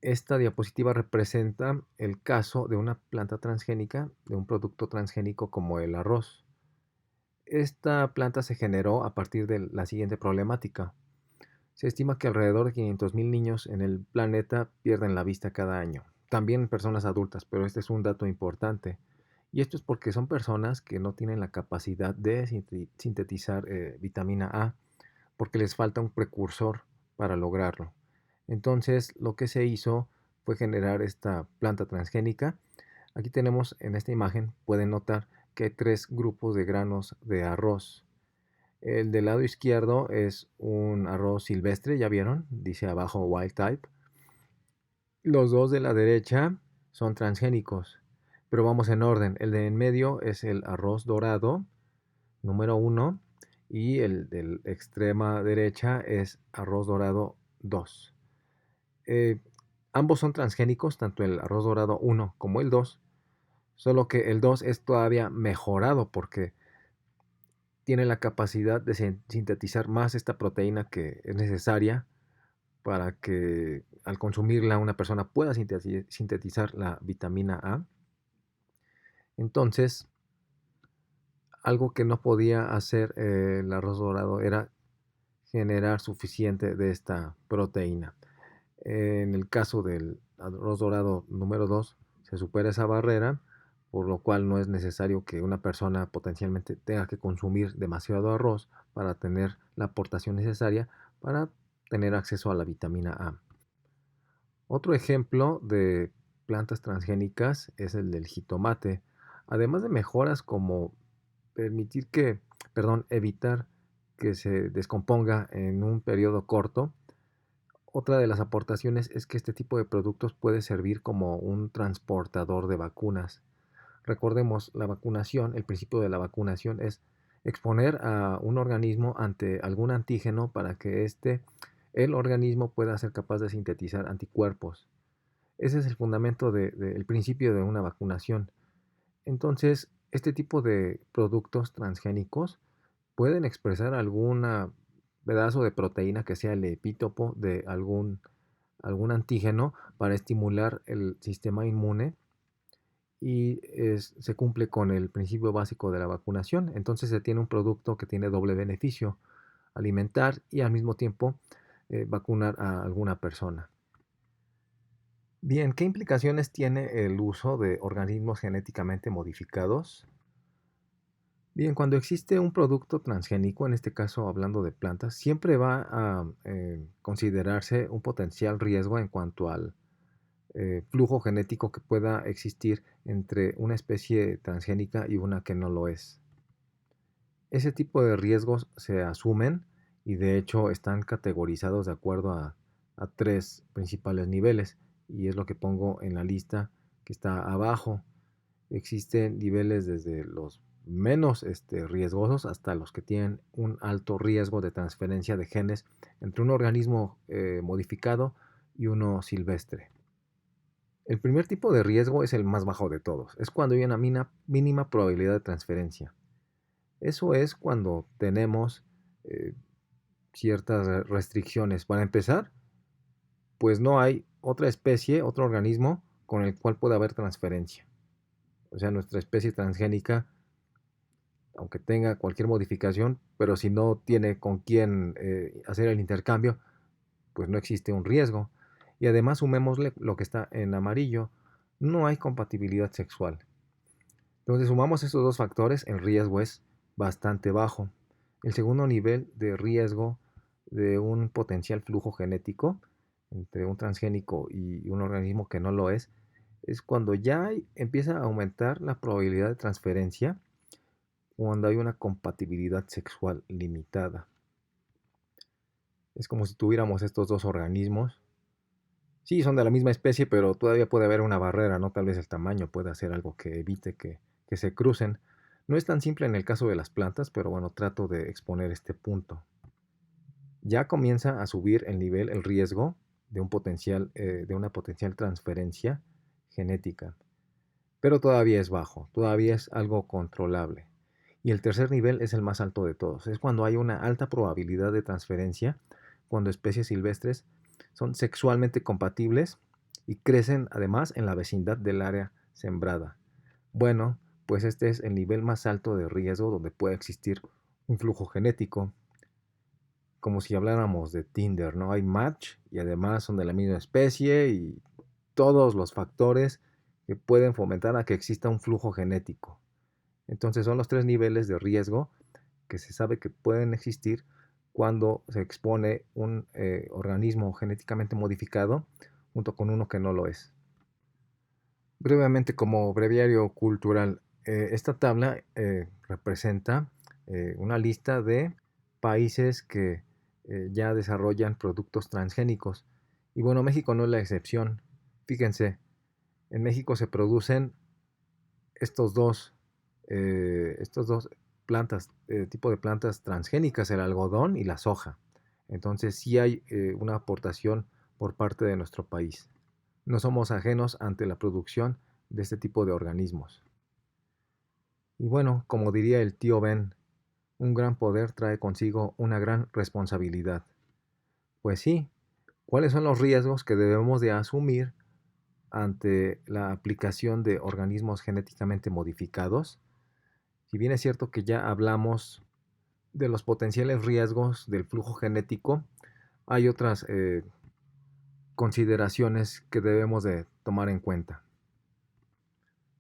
Esta diapositiva representa el caso de una planta transgénica, de un producto transgénico como el arroz. Esta planta se generó a partir de la siguiente problemática. Se estima que alrededor de 500.000 niños en el planeta pierden la vista cada año. También personas adultas, pero este es un dato importante. Y esto es porque son personas que no tienen la capacidad de sintetizar vitamina A, porque les falta un precursor para lograrlo. Entonces, lo que se hizo fue generar esta planta transgénica. Aquí tenemos en esta imagen, pueden notar que hay 3 grupos de granos de arroz. El del lado izquierdo es un arroz silvestre, ¿ya vieron? Dice abajo wild type. Los 2 de la derecha son transgénicos, pero vamos en orden. El de en medio es el arroz dorado, número 1, y el de la extrema derecha es arroz dorado 2. Ambos son transgénicos, tanto el arroz dorado 1 como el 2, solo que el 2 es todavía mejorado porque tiene la capacidad de sintetizar más esta proteína que es necesaria para que al consumirla una persona pueda sintetizar la vitamina A. Entonces, algo que no podía hacer el arroz dorado era generar suficiente de esta proteína. En el caso del arroz dorado número 2, se supera esa barrera, por lo cual no es necesario que una persona potencialmente tenga que consumir demasiado arroz para tener la aportación necesaria para tener acceso a la vitamina A. Otro ejemplo de plantas transgénicas es el del jitomate. Además de mejoras como evitar que se descomponga en un periodo corto, otra de las aportaciones es que este tipo de productos puede servir como un transportador de vacunas. Recordemos, la vacunación, el principio de la vacunación es exponer a un organismo ante algún antígeno para que el organismo pueda ser capaz de sintetizar anticuerpos. Ese es el fundamento del principio de una vacunación. Entonces, este tipo de productos transgénicos pueden expresar algún pedazo de proteína que sea el epítopo de algún antígeno para estimular el sistema inmune y se cumple con el principio básico de la vacunación. Entonces se tiene un producto que tiene doble beneficio, alimentar y al mismo tiempo vacunar a alguna persona. Bien, ¿qué implicaciones tiene el uso de organismos genéticamente modificados? Bien, cuando existe un producto transgénico, en este caso hablando de plantas, siempre va a considerarse un potencial riesgo en cuanto al flujo genético que pueda existir entre una especie transgénica y una que no lo es. Ese tipo de riesgos se asumen y de hecho están categorizados de acuerdo a 3 principales niveles, y es lo que pongo en la lista que está abajo. Existen niveles desde los menos riesgosos hasta los que tienen un alto riesgo de transferencia de genes entre un organismo modificado y uno silvestre. El primer tipo de riesgo es el más bajo de todos. Es cuando hay una mínima probabilidad de transferencia. Eso es cuando tenemos ciertas restricciones. Para empezar, pues no hay otra especie, otro organismo con el cual pueda haber transferencia. O sea, nuestra especie transgénica, aunque tenga cualquier modificación, pero si no tiene con quién hacer el intercambio, pues no existe un riesgo. Y además sumémosle lo que está en amarillo, no hay compatibilidad sexual. Entonces sumamos esos 2 factores, el riesgo es bastante bajo. El segundo nivel de riesgo de un potencial flujo genético entre un transgénico y un organismo que no lo es cuando ya empieza a aumentar la probabilidad de transferencia cuando hay una compatibilidad sexual limitada. Es como si tuviéramos estos 2 organismos. Sí, son de la misma especie, pero todavía puede haber una barrera, ¿no? Tal vez el tamaño puede hacer algo que evite que se crucen. No es tan simple en el caso de las plantas, pero bueno, trato de exponer este punto. Ya comienza a subir el riesgo de una potencial transferencia genética, pero todavía es bajo, todavía es algo controlable. Y el tercer nivel es el más alto de todos. Es cuando hay una alta probabilidad de transferencia, cuando especies silvestres son sexualmente compatibles y crecen además en la vecindad del área sembrada. Bueno, pues este es el nivel más alto de riesgo donde puede existir un flujo genético. Como si habláramos de Tinder, ¿no? Hay match y además son de la misma especie y todos los factores que pueden fomentar a que exista un flujo genético. Entonces son los 3 niveles de riesgo que se sabe que pueden existir cuando se expone un organismo genéticamente modificado junto con uno que no lo es. Brevemente, como breviario cultural, esta tabla representa una lista de países que ya desarrollan productos transgénicos. Y bueno, México no es la excepción. Fíjense, en México se producen estos dos plantas, tipo de plantas transgénicas, el algodón y la soja. Entonces sí hay una aportación por parte de nuestro país. No somos ajenos ante la producción de este tipo de organismos. Y bueno, como diría el tío Ben, un gran poder trae consigo una gran responsabilidad. Pues sí, ¿cuáles son los riesgos que debemos de asumir ante la aplicación de organismos genéticamente modificados? Si bien es cierto que ya hablamos de los potenciales riesgos del flujo genético, hay otras consideraciones que debemos de tomar en cuenta.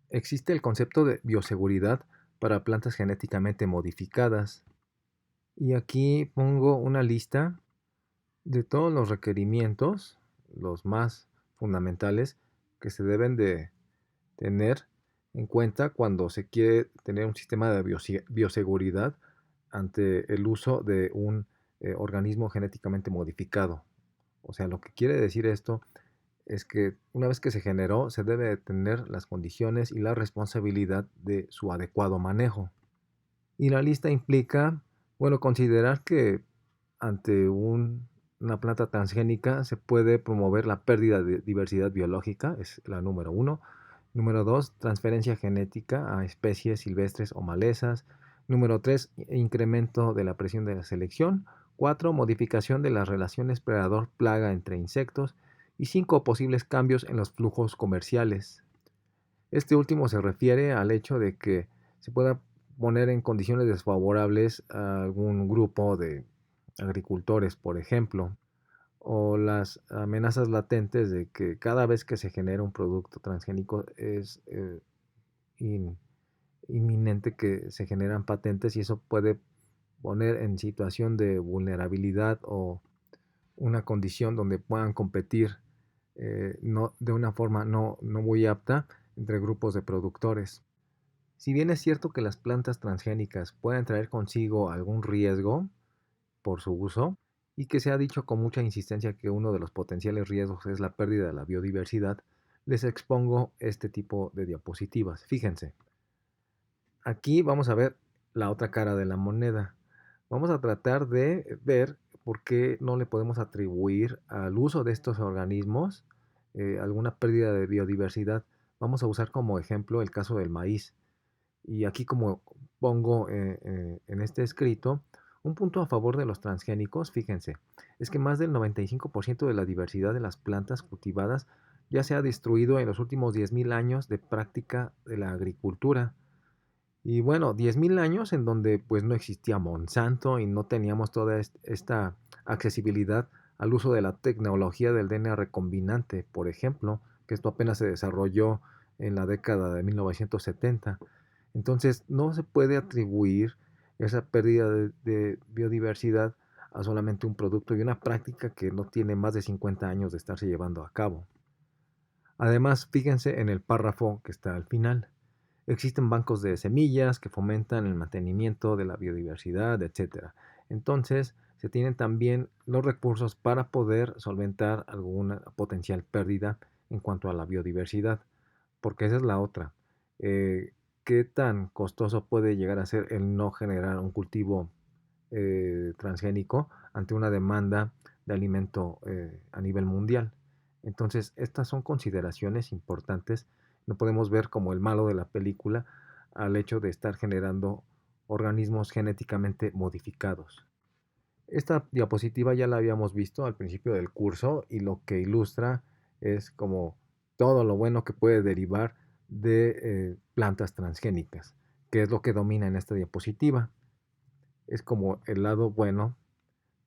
Existe el concepto de bioseguridad para plantas genéticamente modificadas. Y aquí pongo una lista de todos los requerimientos, los más fundamentales, que se deben de tener en cuenta cuando se quiere tener un sistema de bioseguridad ante el uso de un organismo genéticamente modificado. O sea, lo que quiere decir esto es que una vez que se generó, se debe de tener las condiciones y la responsabilidad de su adecuado manejo. Y la lista implica, bueno, considerar que ante una planta transgénica se puede promover la pérdida de diversidad biológica, es la número 1. Número 2, transferencia genética a especies silvestres o malezas. Número 3, incremento de la presión de la selección. 4, modificación de las relaciones predador-plaga entre insectos. Y 5, posibles cambios en los flujos comerciales. Este último se refiere al hecho de que se pueda poner en condiciones desfavorables a algún grupo de agricultores, por ejemplo, o las amenazas latentes de que cada vez que se genera un producto transgénico es inminente que se generan patentes y eso puede poner en situación de vulnerabilidad o una condición donde puedan competir no, de una forma no muy apta entre grupos de productores. Si bien es cierto que las plantas transgénicas pueden traer consigo algún riesgo por su uso, y que se ha dicho con mucha insistencia que uno de los potenciales riesgos es la pérdida de la biodiversidad, les expongo este tipo de diapositivas. Fíjense, aquí vamos a ver la otra cara de la moneda. Vamos a tratar de ver por qué no le podemos atribuir al uso de estos organismos alguna pérdida de biodiversidad. Vamos a usar como ejemplo el caso del maíz. Y aquí como pongo en este escrito, un punto a favor de los transgénicos, fíjense, es que más del 95% de la diversidad de las plantas cultivadas ya se ha destruido en los últimos 10.000 años de práctica de la agricultura. Y bueno, 10.000 años en donde pues no existía Monsanto y no teníamos toda esta accesibilidad al uso de la tecnología del DNA recombinante, por ejemplo, que esto apenas se desarrolló en la década de 1970. Entonces, no se puede atribuir esa pérdida de biodiversidad a solamente un producto y una práctica que no tiene más de 50 años de estarse llevando a cabo. Además, fíjense en el párrafo que está al final. Existen bancos de semillas que fomentan el mantenimiento de la biodiversidad, etc. Entonces, se tienen también los recursos para poder solventar alguna potencial pérdida en cuanto a la biodiversidad, porque esa es la otra. ¿Qué tan costoso puede llegar a ser el no generar un cultivo transgénico ante una demanda de alimento a nivel mundial? Entonces, estas son consideraciones importantes. No podemos ver como el malo de la película al hecho de estar generando organismos genéticamente modificados. Esta diapositiva ya la habíamos visto al principio del curso y lo que ilustra es como todo lo bueno que puede derivar de plantas transgénicas, que es lo que domina en esta diapositiva. Es como el lado bueno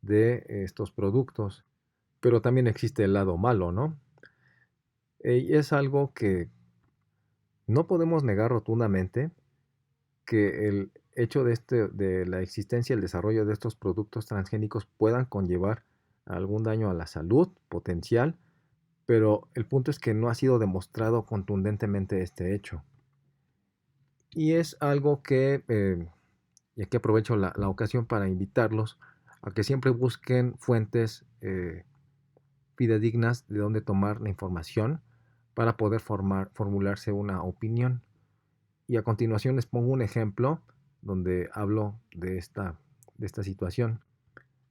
de estos productos, pero también existe el lado malo, ¿no? Y es algo que no podemos negar rotundamente, que el hecho de la existencia y el desarrollo de estos productos transgénicos puedan conllevar algún daño a la salud potencial, pero el punto es que no ha sido demostrado contundentemente este hecho. Y es algo que, y aquí aprovecho la ocasión para invitarlos a que siempre busquen fuentes fidedignas de dónde tomar la información para poder formularse una opinión. Y a continuación les pongo un ejemplo donde hablo de esta situación.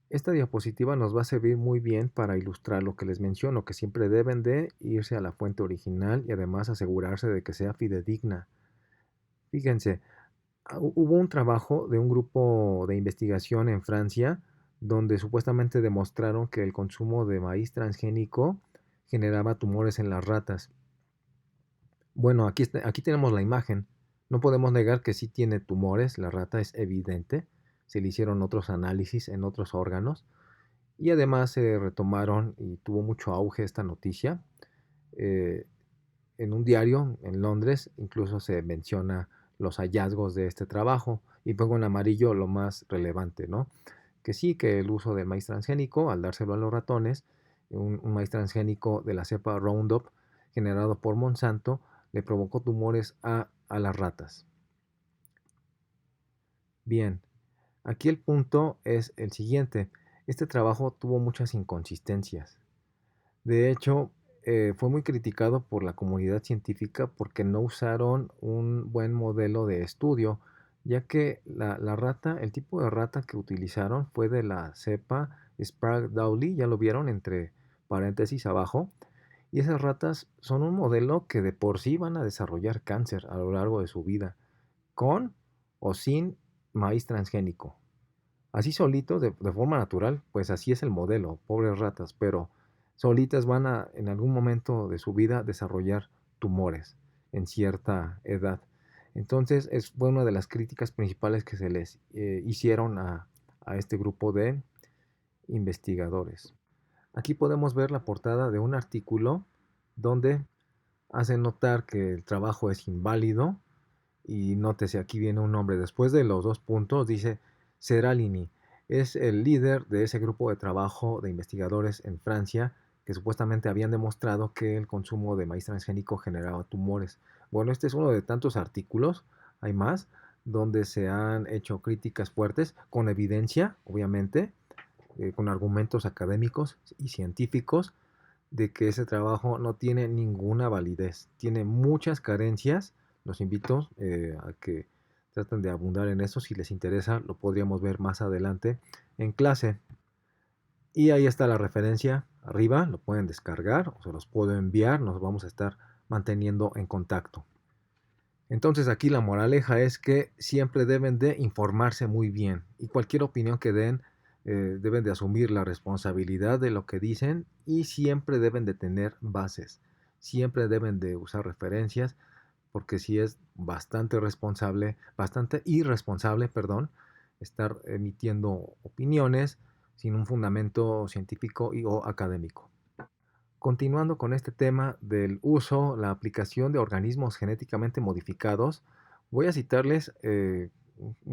Esta diapositiva nos va a servir muy bien para ilustrar lo que les menciono, que siempre deben de irse a la fuente original y además asegurarse de que sea fidedigna. Fíjense, hubo un trabajo de un grupo de investigación en Francia donde supuestamente demostraron que el consumo de maíz transgénico generaba tumores en las ratas. Bueno, aquí tenemos la imagen. No podemos negar que sí tiene tumores, la rata es evidente. Se le hicieron otros análisis en otros órganos y además se retomaron y tuvo mucho auge esta noticia. En un diario en Londres incluso se menciona los hallazgos de este trabajo y pongo en amarillo lo más relevante, ¿no? Que sí, que el uso del maíz transgénico, al dárselo a los ratones, un maíz transgénico de la cepa Roundup generado por Monsanto, le provocó tumores a las ratas. Bien, aquí el punto es el siguiente. Este trabajo tuvo muchas inconsistencias. De hecho, fue muy criticado por la comunidad científica porque no usaron un buen modelo de estudio, ya que la rata, el tipo de rata que utilizaron fue de la cepa Sprague-Dawley, ya lo vieron entre paréntesis abajo, y esas ratas son un modelo que de por sí van a desarrollar cáncer a lo largo de su vida, con o sin maíz transgénico. Así solito, de forma natural, pues así es el modelo, pobres ratas, pero solitas van a en algún momento de su vida desarrollar tumores en cierta edad. Entonces fue una de las críticas principales que se les hicieron a este grupo de investigadores. Aquí podemos ver la portada de un artículo donde hacen notar que el trabajo es inválido y nótese, aquí viene un nombre después de los 2 puntos, dice Seralini. Es el líder de ese grupo de trabajo de investigadores en Francia que supuestamente habían demostrado que el consumo de maíz transgénico generaba tumores. Bueno, este es uno de tantos artículos, hay más, donde se han hecho críticas fuertes, con evidencia, obviamente, con argumentos académicos y científicos, de que ese trabajo no tiene ninguna validez, tiene muchas carencias. Los invito a que traten de abundar en eso. Si les interesa, lo podríamos ver más adelante en clase. Y ahí está la referencia arriba, lo pueden descargar o se los puedo enviar, nos vamos a estar manteniendo en contacto. Entonces aquí la moraleja es que siempre deben de informarse muy bien y cualquier opinión que den deben de asumir la responsabilidad de lo que dicen y siempre deben de tener bases, siempre deben de usar referencias porque sí es bastante irresponsable, perdón, estar emitiendo opiniones sin un fundamento científico o académico. Continuando con este tema del uso, la aplicación de organismos genéticamente modificados, voy a citarles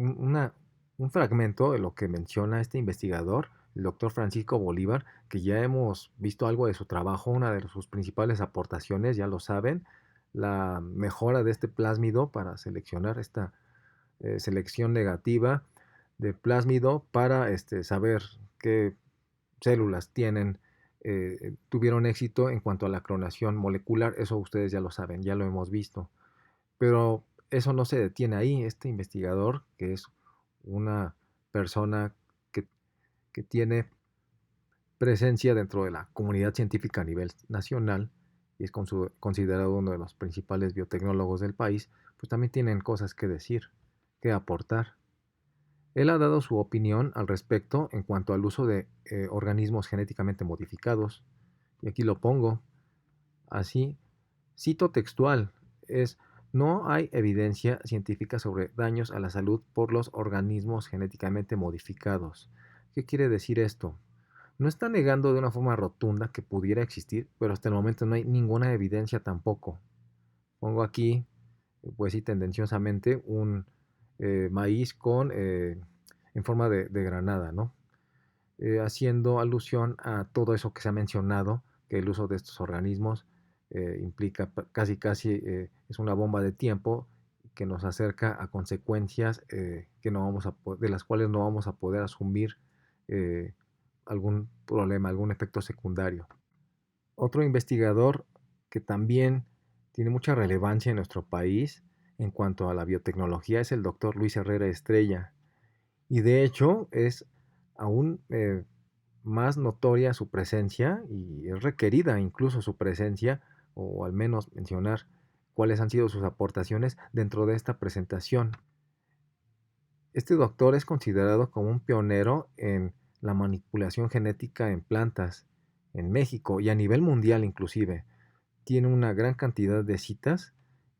un fragmento de lo que menciona este investigador, el doctor Francisco Bolívar, que ya hemos visto algo de su trabajo, una de sus principales aportaciones, ya lo saben, la mejora de este plásmido para seleccionar esta selección negativa de plásmido para saber qué células tuvieron éxito en cuanto a la clonación molecular. Eso ustedes ya lo saben, ya lo hemos visto. Pero eso no se detiene ahí. Este investigador, que es una persona que tiene presencia dentro de la comunidad científica a nivel nacional y es considerado uno de los principales biotecnólogos del país, pues también tienen cosas que decir, que aportar. Él ha dado su opinión al respecto en cuanto al uso de organismos genéticamente modificados. Y aquí lo pongo así, cito textual, es No hay evidencia científica sobre daños a la salud por los organismos genéticamente modificados. ¿Qué quiere decir esto? No está negando de una forma rotunda que pudiera existir, pero hasta el momento no hay ninguna evidencia tampoco. Pongo aquí, pues sí, tendenciosamente, un maíz en forma de granada, ¿no? Haciendo alusión a todo eso que se ha mencionado, que el uso de estos organismos implica casi es una bomba de tiempo que nos acerca a consecuencias que no vamos de las cuales no vamos a poder asumir eh, algún problema, algún efecto secundario. Otro investigador que también tiene mucha relevancia en nuestro país en cuanto a la biotecnología es el doctor Luis Herrera Estrella. Y de hecho es aún más notoria su presencia y es requerida incluso su presencia, o al menos mencionar cuáles han sido sus aportaciones dentro de esta presentación. Este doctor es considerado como un pionero en la manipulación genética en plantas en México y a nivel mundial inclusive. Tiene una gran cantidad de citas,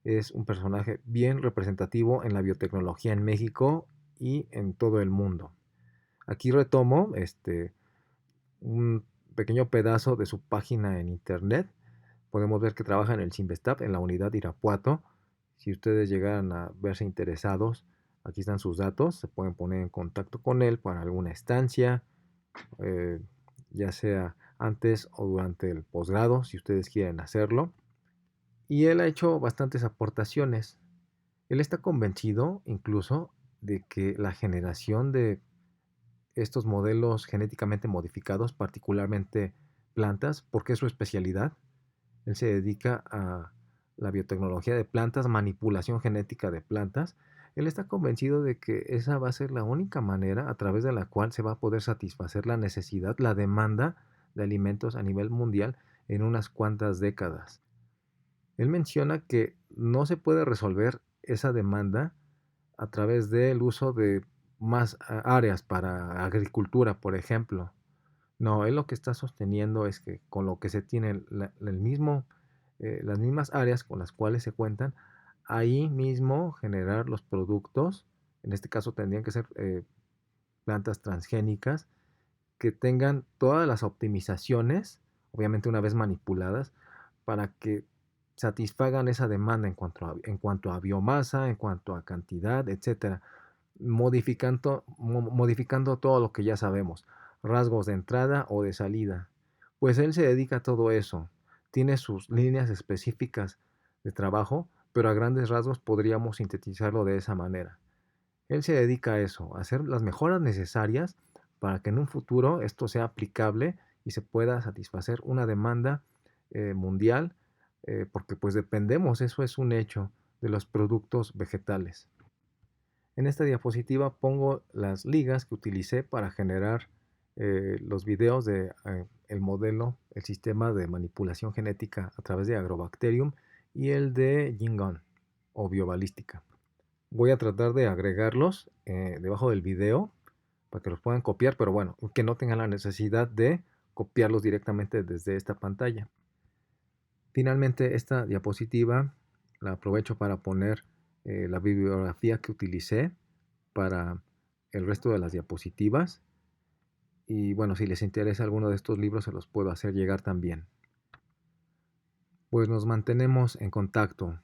es un personaje bien representativo en la biotecnología en México y en todo el mundo. Aquí retomo un pequeño pedazo de su página en internet. Podemos ver que trabaja en el CIMBESTAB, en la unidad Irapuato. Si ustedes llegaran a verse interesados, aquí están sus datos. Se pueden poner en contacto con él para alguna estancia, eh, ya sea antes o durante el posgrado, si ustedes quieren hacerlo. Y él ha hecho bastantes aportaciones. Él está convencido incluso de que la generación de estos modelos genéticamente modificados, particularmente plantas, porque es su especialidad. Él se dedica a la biotecnología de plantas, manipulación genética de plantas. Él está convencido de que esa va a ser la única manera a través de la cual se va a poder satisfacer la necesidad, la demanda de alimentos a nivel mundial en unas cuantas décadas. Él menciona que no se puede resolver esa demanda a través del uso de más áreas para agricultura, por ejemplo. No, él lo que está sosteniendo es que con lo que se tiene, las mismas áreas con las cuales se cuentan, ahí mismo generar los productos, en este caso tendrían que ser plantas transgénicas, que tengan todas las optimizaciones, obviamente una vez manipuladas, para que satisfagan esa demanda en cuanto a biomasa, en cuanto a cantidad, etcétera, modificando todo lo que ya sabemos, rasgos de entrada o de salida. Pues él se dedica a todo eso, tiene sus líneas específicas de trabajo, pero a grandes rasgos podríamos sintetizarlo de esa manera. Él se dedica a eso, a hacer las mejoras necesarias para que en un futuro esto sea aplicable y se pueda satisfacer una demanda mundial, porque pues dependemos, eso es un hecho, de los productos vegetales. En esta diapositiva pongo las ligas que utilicé para generar los videos de el modelo, el sistema de manipulación genética a través de Agrobacterium y el de Gingon o biobalística. Voy a tratar de agregarlos debajo del video para que los puedan copiar, pero bueno, que no tengan la necesidad de copiarlos directamente desde esta pantalla. Finalmente, esta diapositiva la aprovecho para poner la bibliografía que utilicé para el resto de las diapositivas. Y bueno, si les interesa alguno de estos libros, se los puedo hacer llegar también. Pues nos mantenemos en contacto.